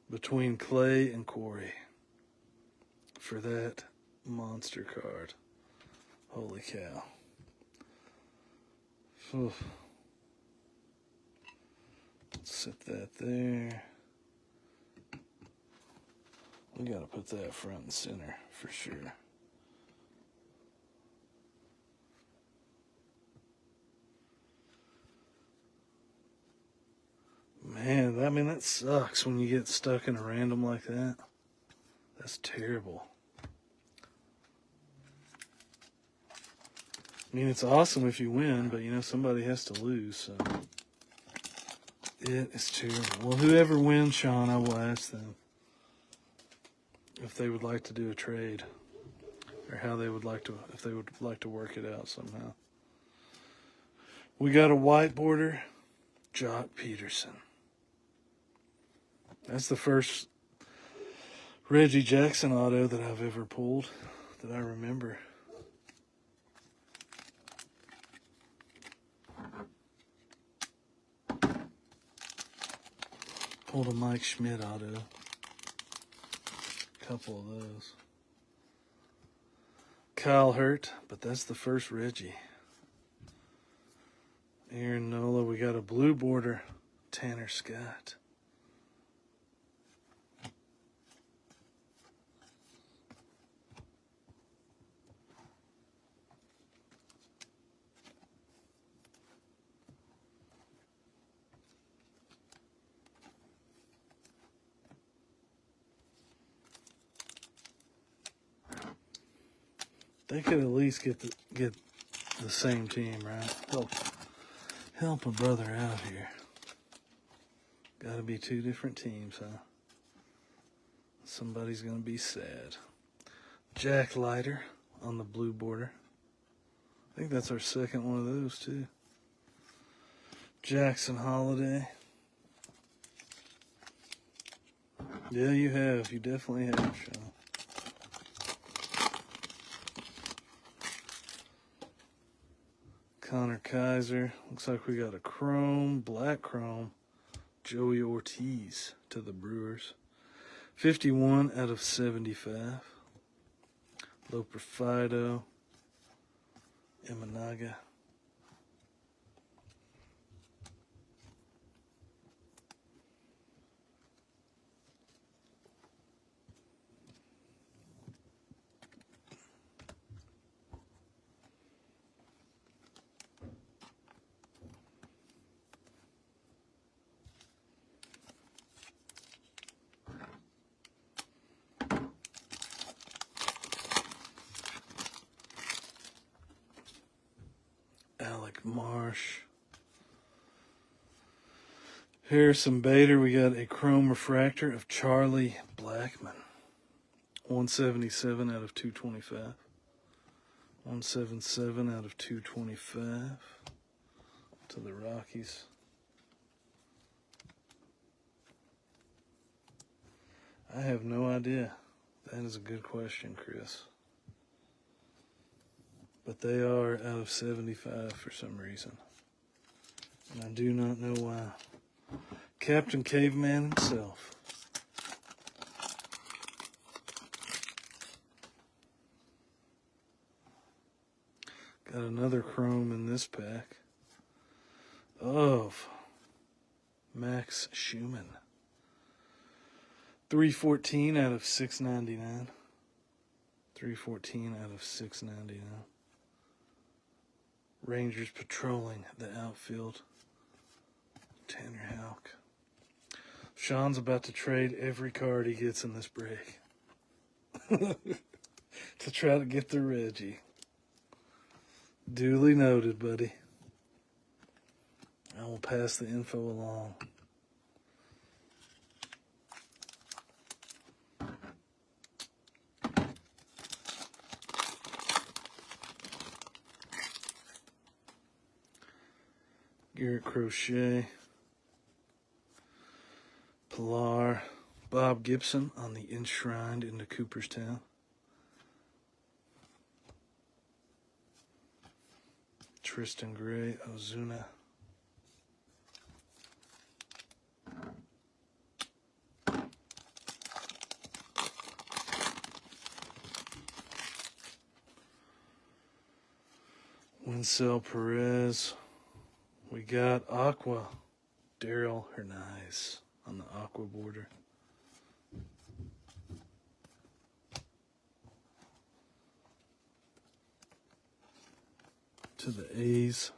Between Clay and Corey. For that monster card. Holy cow. Oof. Set that there. We gotta put that front and center for sure. Man, I mean, that sucks when you get stuck in a random like that. That's terrible. I mean, it's awesome if you win, but, you know, somebody has to lose, so it is terrible. Well, whoever wins, Sean, I will ask them if they would like to do a trade or how they would like to, if they would like to work it out somehow. We got a white border, Jock Peterson. That's the first Reggie Jackson auto that I've ever pulled that I remember. Pulled a Mike Schmidt auto. A couple of those. Kyle Hurt, but that's the first Reggie. Aaron Nola, we got a blue border, Tanner Scott. They could at least get the same team, right? Help a brother out here. Got to be two different teams, huh? Somebody's gonna be sad. Jack Leiter on the blue border. I think that's our second one of those too. Jackson Holiday. Yeah, you have. You definitely have, Sean. Connor Kaiser. Looks like we got a chrome, black chrome, Joey Ortiz to the Brewers. 51 out of 75. Loper Fido. Imanaga. Alec Marsh. Harrison Bader. We got a chrome refractor of Charlie Blackmon. 177 out of 225. 177 out of 225 to the Rockies. I have no idea. That is a good question, Chris. But they are out of 75 for some reason. And I do not know why. Captain Caveman himself. Got another chrome in this pack of Max Schumann. 314 out of 699. 314 out of 699. Rangers patrolling the outfield. Tanner Houck. Sean's about to trade every card he gets in this break to try to get the Reggie. Duly noted, buddy. I will pass the info along. Garrett Crochet, Pilar, Bob Gibson on the Enshrined into Cooperstown. Tristan Gray, Ozuna. Winsell Perez. We got Aqua, Daryl Hernandez on the Aqua border. To the A's.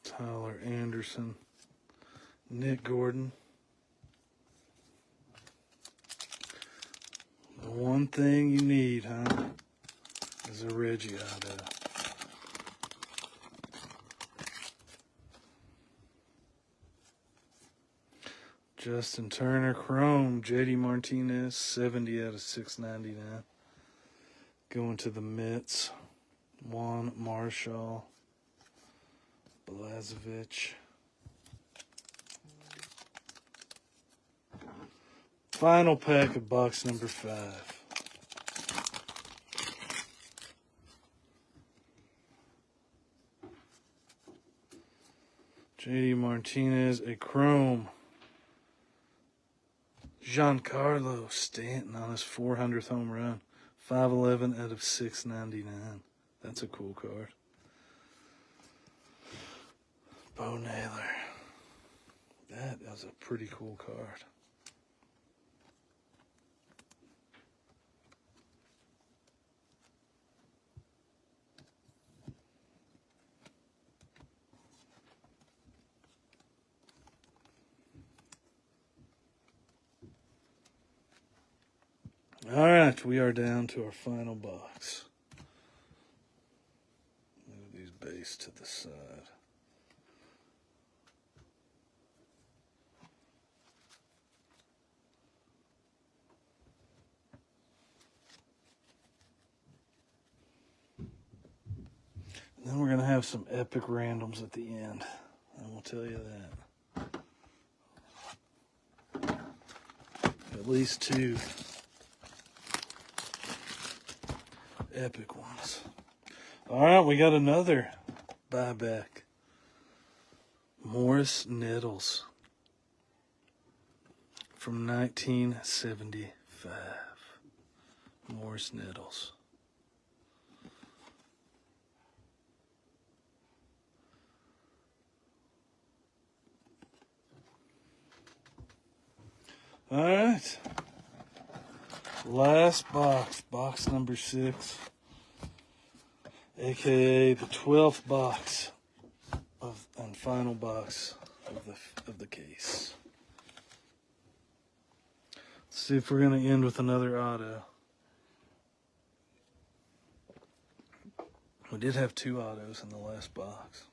Tyler Anderson, Nick Gordon. The one thing you need, huh, is a Reggie auto. Justin Turner, chrome, JD Martinez, 70 out of 699. Going to the Mets, Juan Marshall. Blazovic. Final pack of box number 5. JD Martinez, a chrome. Giancarlo Stanton on his 400th home run. 511 out of 699. That's a cool card. Bo Naylor. That is a pretty cool card. All right, we are down to our final box. Move these base to the side. Then we're going to have some epic randoms at the end. I will tell you that. at least 2 epic ones. All right, we got another buyback. Morris Nettles from 1975. Morris Nettles. All right. Last box, box number 6, aka the 12th box and final box of the case. Let's see if we're going to end with another auto. We did have 2 autos in the last box,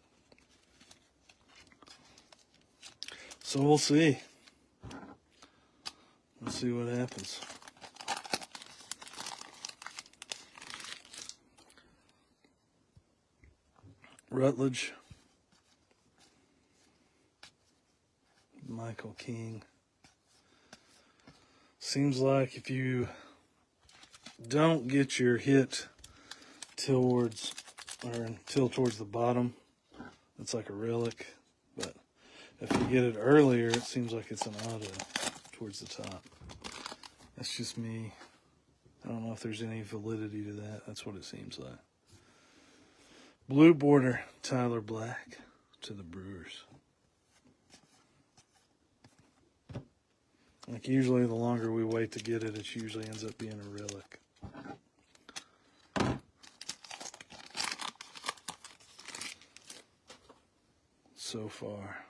so we'll see. We'll see what happens. Rutledge, Michael King. Seems like if you don't get your hit towards the bottom, it's like a relic. But if you get it earlier, it seems like it's an auto towards the top. That's just me. I don't know if there's any validity to that. That's what it seems like. Blue border, Tyler Black to the Brewers. Like usually the longer we wait to get it, it usually ends up being a relic. So far.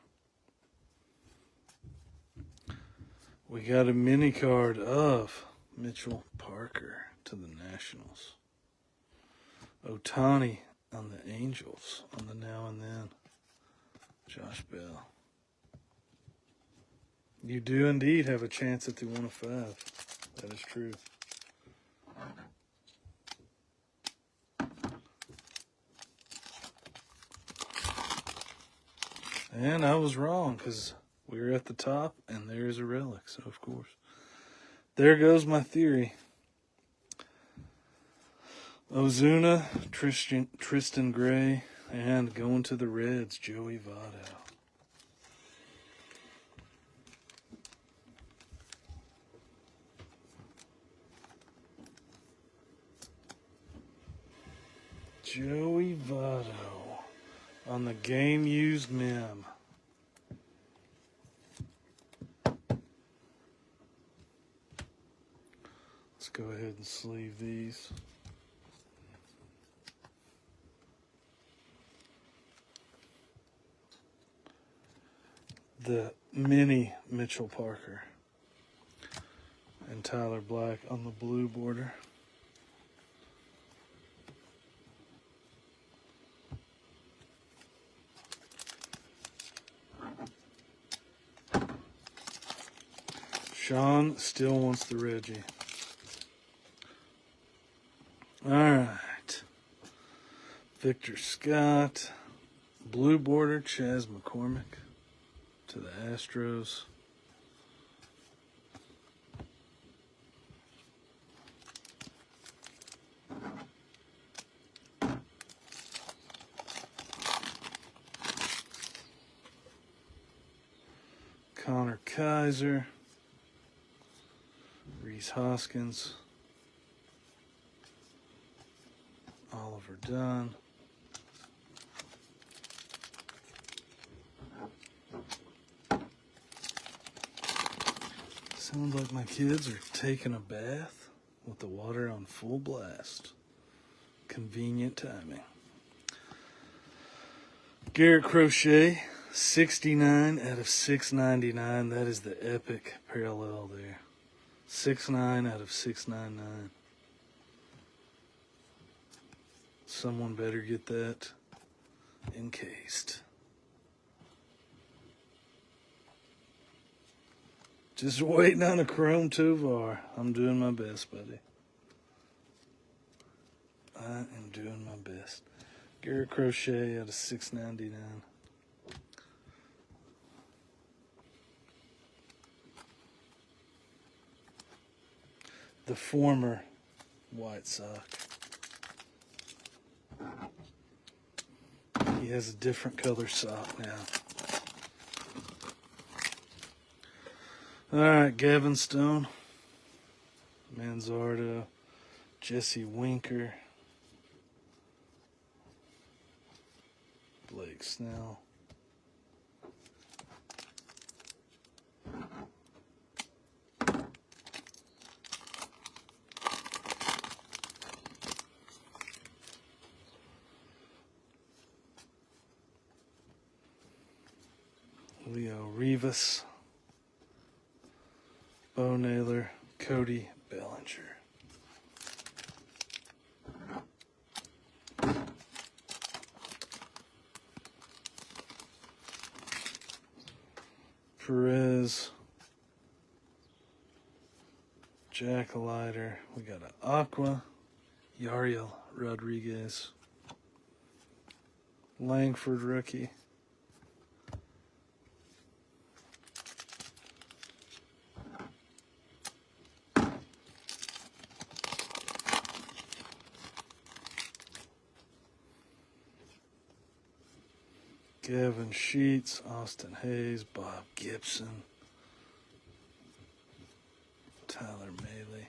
We got a mini card of Mitchell Parker to the Nationals. Ohtani on the Angels on the now and then. Josh Bell. You do indeed have a chance at the 1 of 5. That is true. And I was wrong because we were at the top and there is a relic. So, of course, there goes my theory. Ozuna, Tristan Gray, and going to the Reds, Joey Votto. Joey Votto on the game used mem. Let's go ahead and sleeve these. The mini Mitchell Parker and Tyler Black on the blue border. Sean still wants the Reggie. All right. Victor Scott, blue border, Chas McCormick to the Astros. Connor Kaiser, Reese Hoskins, Oliver Dunn, sounds like my kids are taking a bath with the water on full blast. Convenient timing. Garrett Crochet, 69 out of 699. That is the epic parallel there. 69 out of 699. Someone better get that encased. Just waiting on a Chrome Tovar. I'm doing my best, buddy. I am doing my best. Garrett Crochet out of 699. the former White Sox. He has a different color sock now. Alright, Gavin Stone, Manzardo, Jesse Winker, Blake Snell, Leo Rivas, Bo Naylor, Cody Bellinger. Perez, Jack Leiter. We got an Aqua, Yariel Rodriguez, Langford rookie. Gavin Sheets, Austin Hayes, Bob Gibson, Tyler Mahle.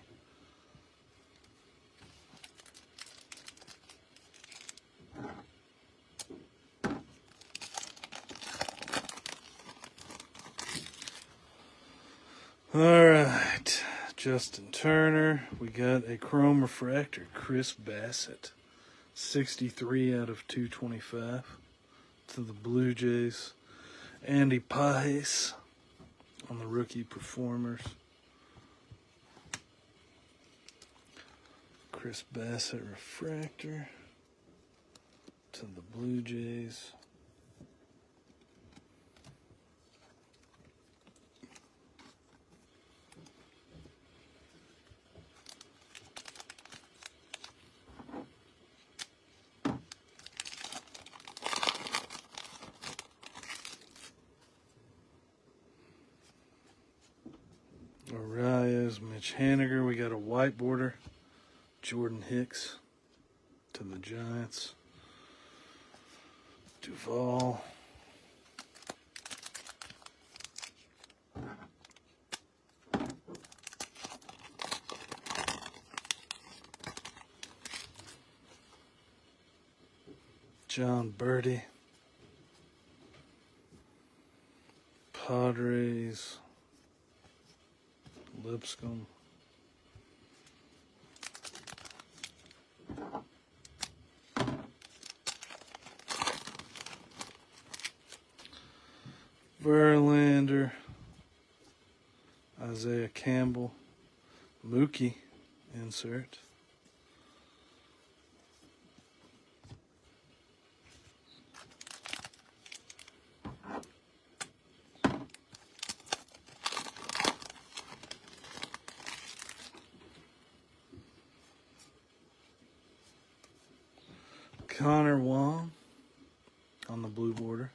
All right, Justin Turner. We got a chrome refractor, Chris Bassett, 63 out of 225 to the Blue Jays. Andy Pajes on the rookie performers. Chris Bassett refractor to the Blue Jays. Arias, Mitch Haniger. We got a white border. Jordan Hicks to the Giants. Duvall. John Birdie. Padres. Lipscomb. Verlander, Isaiah Campbell, Mookie, insert. Connor Wong on the blue border.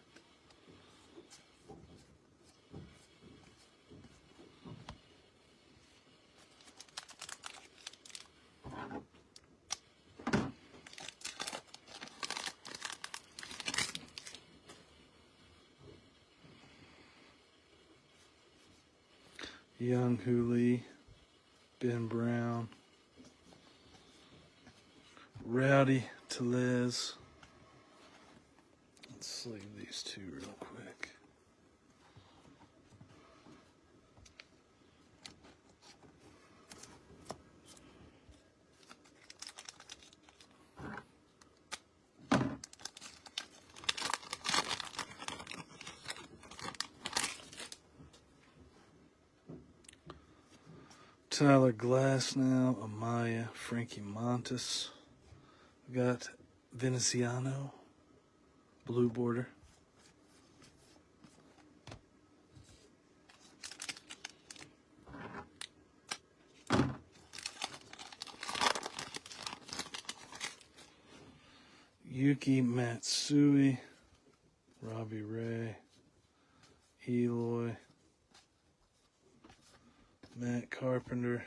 Young Hooley, Ben Brown, Rowdy Tellez. Let's sleeve these two real quick. Tyler Glasnow, Amaya, Frankie Montes. We got Veneziano, blue border. Yuki Matsui, Robbie Ray, Eloy, Matt Carpenter,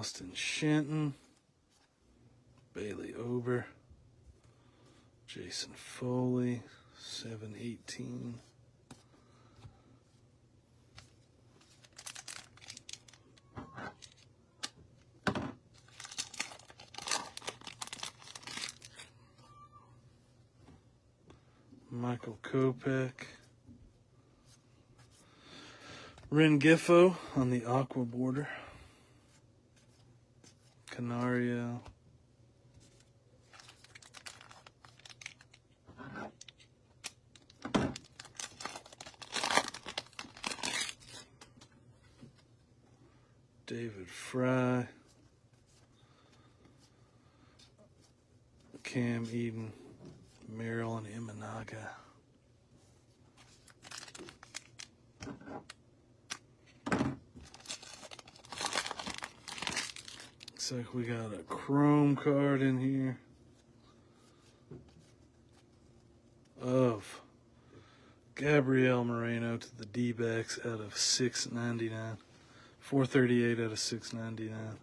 Austin Shenton, Bailey Ober, Jason Foley, 718. Michael Kopech. Rengifo on the aqua border. Canario. David Fry. Cam Eden. Maryland Imanaga. Looks like we got a chrome card in here of Gabriel Moreno to the D-backs out of 699. 438 out of 699.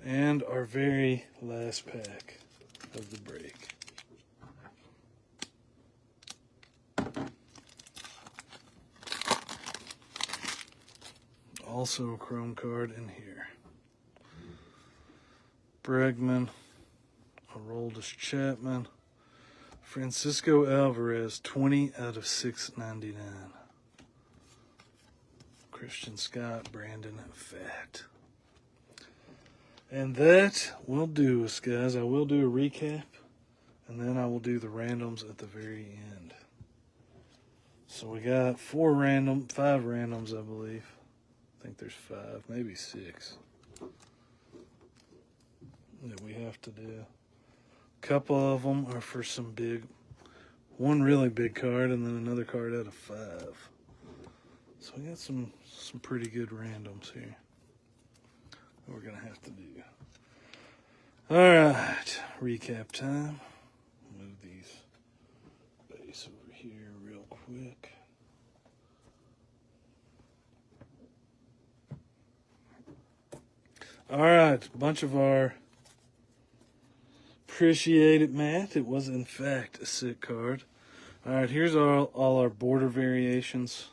And our very last pack of the break. Also a chrome card in here. Bregman, Aroldis Chapman, Francisco Alvarez, 20 out of 699. Christian Scott, Brandon Fat. And that will do us, guys. I will do a recap, and then I will do the randoms at the very end. So we got 5 randoms, I believe. I think there's 5, maybe 6 that we have to do. A couple of them are for some one really big card, and then another card out of 5. So we got some pretty good randoms here we're going to have to do. All right, recap time. Move these base over here real quick. All right, a bunch of our appreciate it, Matt. It was, in fact, a sick card. All right, here's all our border variations.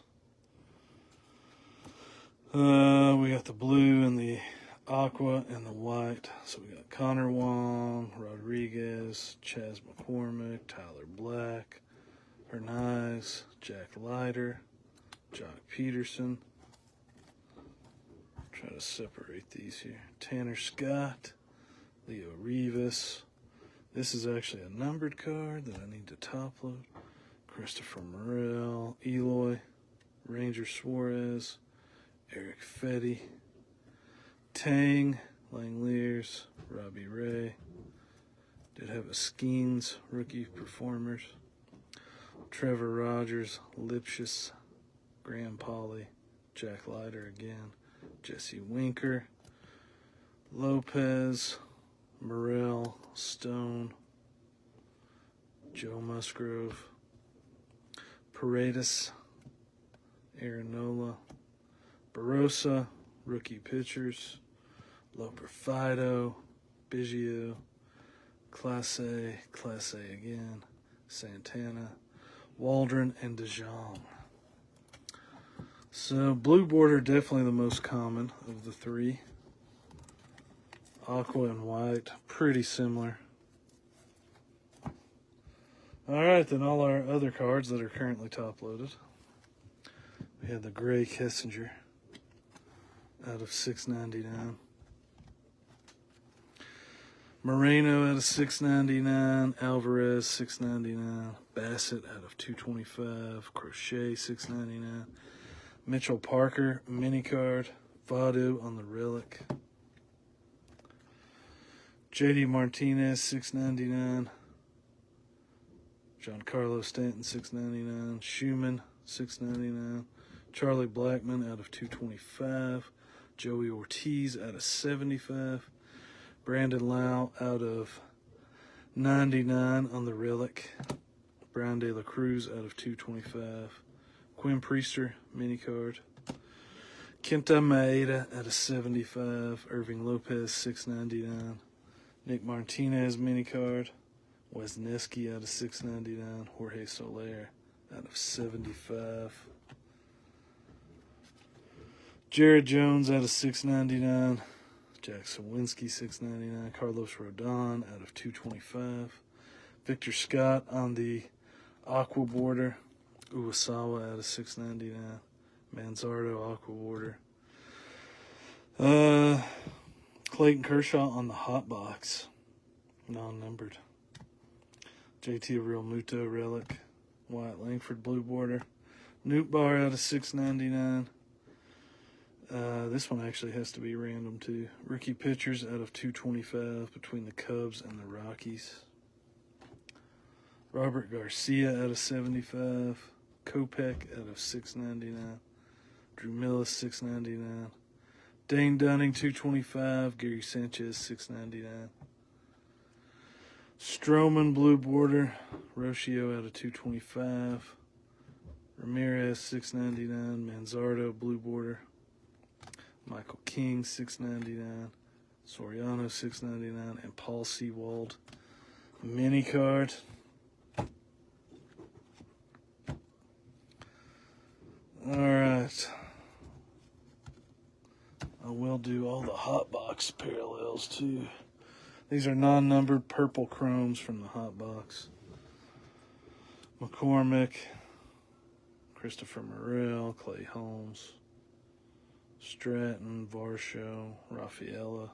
We got the blue and the aqua and the white. So we got Connor Wong, Rodriguez, Chaz McCormick, Tyler Black, Hernandez, Jack Leiter, Jock Peterson. Try to separate these here. Tanner Scott, Leo Rivas. This is actually a numbered card that I need to top load. Christopher Morel, Eloy, Ranger Suarez, Eric Fetty, Tang, Langeliers, Robbie Ray. Did have a Skeens rookie performers. Trevor Rogers, Lipschitz, Graham Polly, Jack Leiter again, Jesse Winker, Lopez, Morel, Stone, Joe Musgrove, Paredes, Aaron Nola, Barossa, rookie pitchers, Loper Fido, Biggio, Class A again, Santana, Waldron, and DeJong. So blue border definitely the most common of the 3. Aqua and white, pretty similar. All right, then all our other cards that are currently top loaded. We had the gray Kessinger out of 699. Moreno out of 699. Alvarez 699. Bassett out of 225. Crochet 699. Mitchell Parker mini card. Vadu on the relic. JD Martinez 699. Giancarlo Stanton 699. Schumann 699. Charlie Blackmon out of 225. Joey Ortiz out of 75. Brandon Lau out of 99 on the relic. Brian De La Cruz out of 225. Quinn Priester mini card. Kenta Maeda out of 75. Irving Lopez, 699. Nick Martinez mini card. Wesneski out of 699. Jorge Soler out of 75. Jared Jones out of 699. Jack Sawinski, 699. Carlos Rodon out of 225. Victor Scott on the Aqua Border. Uwasawa out of 699. Manzardo Aqua Border. Clayton Kershaw on the Hot Box. Non-numbered. JT Real Muto Relic. Wyatt Langford Blue Border. Newt Bar out of 699. This one actually has to be random too. Rookie pitchers out of 225 between the Cubs and the Rockies. Robert Garcia out of 75. Kopech out of 699. Drew Millis 699. Dane Dunning 225. Gary Sanchez 699. Stroman Blue Border. Rocio out of 225. Ramirez 699. Manzardo Blue Border. Michael King, 699. Soriano, 699. And Paul Sewald. Mini card. Alright. I will do all the Hot Box parallels too. These are non-numbered purple chromes from the Hot Box. McCormick. Christopher Morel. Clay Holmes. Stratton, Varsho, Rafaela,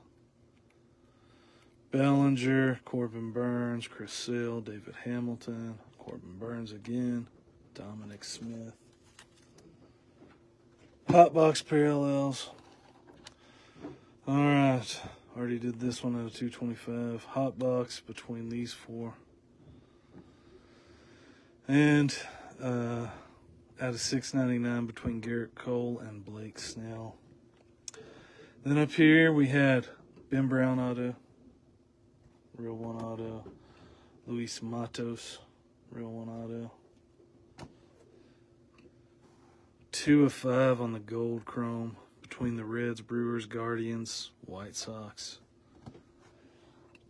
Bellinger, Corbin Burns, Chris Sale, David Hamilton, Corbin Burns again, Dominic Smith. Hot Box parallels. All right, already did this one out of 225. Hot Box between these four. And out of 699 between Garrett Cole and Blake Snell. Then up here we had Ben Brown auto, Real One auto, Luis Matos, Real One auto. 2 of 5 on the gold chrome between the Reds, Brewers, Guardians, White Sox.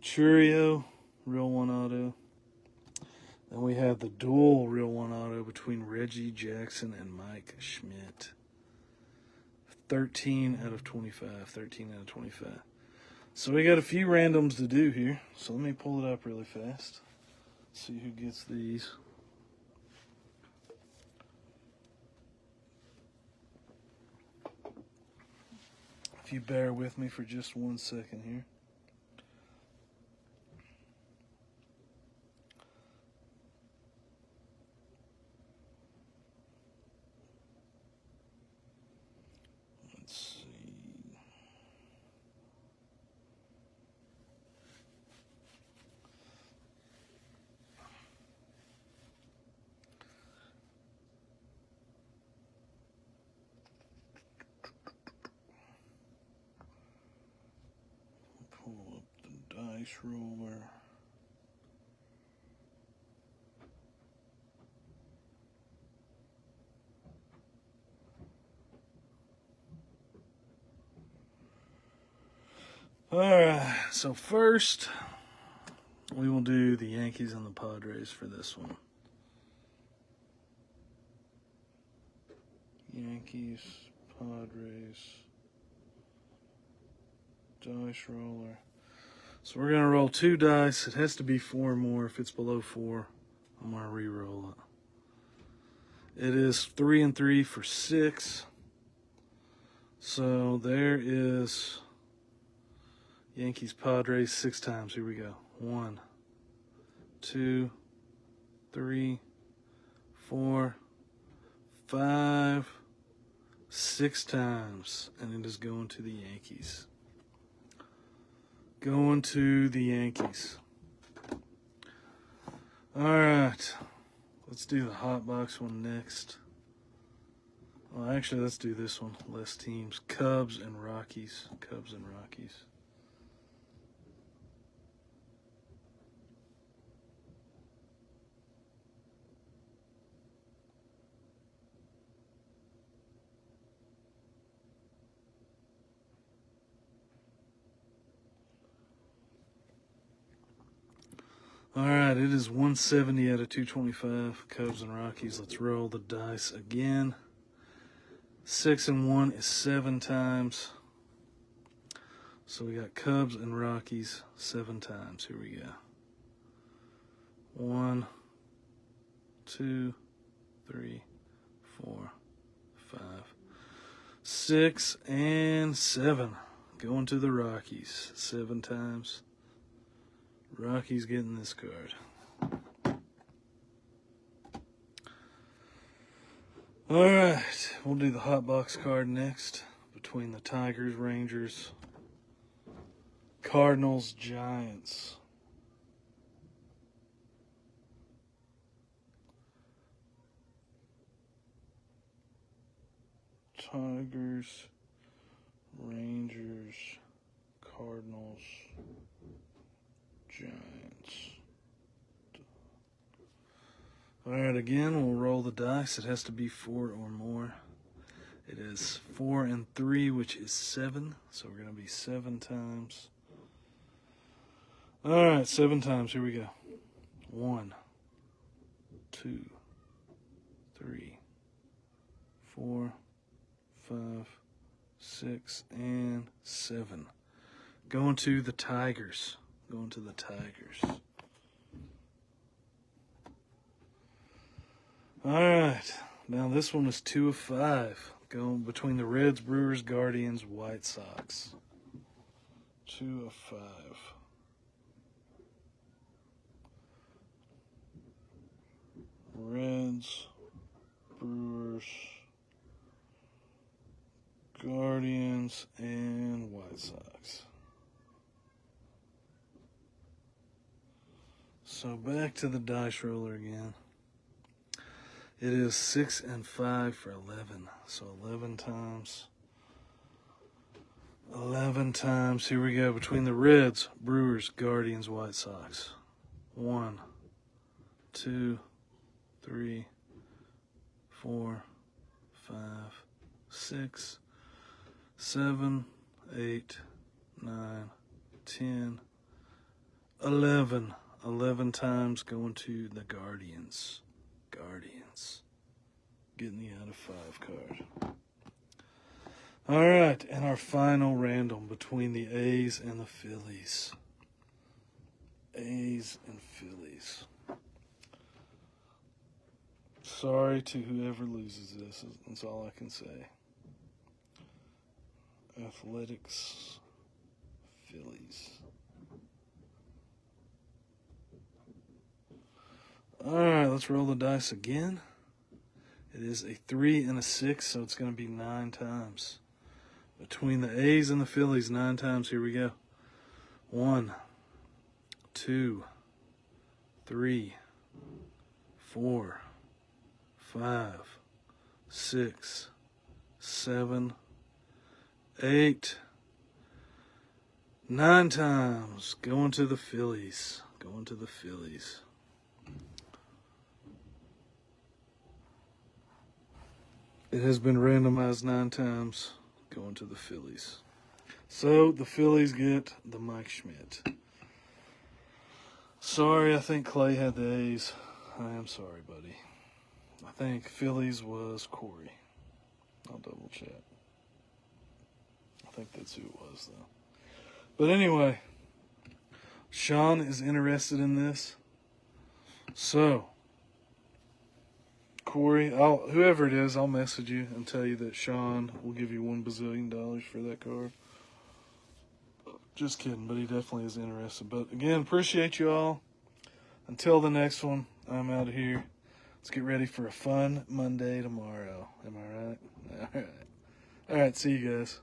Chourio, Real One auto. Then we have the dual Real One auto between Reggie Jackson and Mike Schmidt. 13 out of 25. 13 out of 25. So we got a few randoms to do here. So let me pull it up really fast. See who gets these. If you bear with me for just 1 second here. Pull up the dice roller. Alright, so first we will do the Yankees and the Padres for this one. Yankees, Padres, dice roller. So we're going to roll 2 dice. It has to be 4 or more. If it's below 4, I'm going to re-roll it. It is 3 and 3 for 6. So there is Yankees, Padres 6 times. Here we go. 1, 2, 3, 4, 5, 6 times. And it is going to the Yankees. Going to the Yankees. All right. Let's do the Hot Box one next. Well, actually, let's do this one. Less teams. Cubs and Rockies. Cubs and Rockies. All right, it is 170 out of 225. Cubs and Rockies. Let's roll the dice again. 6 and 1 is 7 times. So we got Cubs and Rockies 7 times. Here we go. 1, 2, 3, 4, 5, 6, and 7. Going to the Rockies 7 times. Rockies getting this card. All right, we'll do the hot box card next. Between the Tigers, Rangers, Cardinals, Giants. Tigers, Rangers, Cardinals, Giants. All right, again, we'll roll the dice. It has to be 4 or more. It is 4 and 3, which is 7. So we're going to be 7 times. All right, 7 times. Here we go. 1, 2, 3, 4, 5, 6, and 7. Going to the Tigers. Going to the Tigers. All right. Now this one is 2 of 5. Going between the Reds, Brewers, Guardians, White Sox. 2 of 5. Reds, Brewers, Guardians, and White Sox. So back to the dice roller again. It is 6 and 5 for 11. So 11 times. 11 times. Here we go. Between the Reds, Brewers, Guardians, White Sox. 1, 2, 3, 4, 5, 6, 7, 8, 9, 10, 11. 11 times going to the Guardians. Guardians. Getting the out of 5 card. All right, and our final random between the A's and the Phillies. A's and Phillies. Sorry to whoever loses this. That's all I can say. Athletics, Phillies. All right, let's roll the dice again. It is a 3 and a 6, so it's going to be 9 times. Between the A's and the Phillies, 9 times. Here we go. 1, 2, 3, 4, 5, 6, 7, 8, 9 times. Going to the Phillies. Going to the Phillies. It has been randomized 9 times. Going to the Phillies. So the Phillies get the Mike Schmidt. Sorry, I think Clay had the A's. I am sorry, buddy. I think Phillies was Corey. I'll double check. I think that's who it was, though. But anyway, Sean is interested in this. So, Corey, whoever it is, I'll message you and tell you that Sean will give you $1 bazillion for that card. Just kidding, but he definitely is interested. But again, appreciate you all. Until the next one, I'm out of here. Let's get ready for a fun Monday tomorrow. Am I right? All right. All right, see you guys.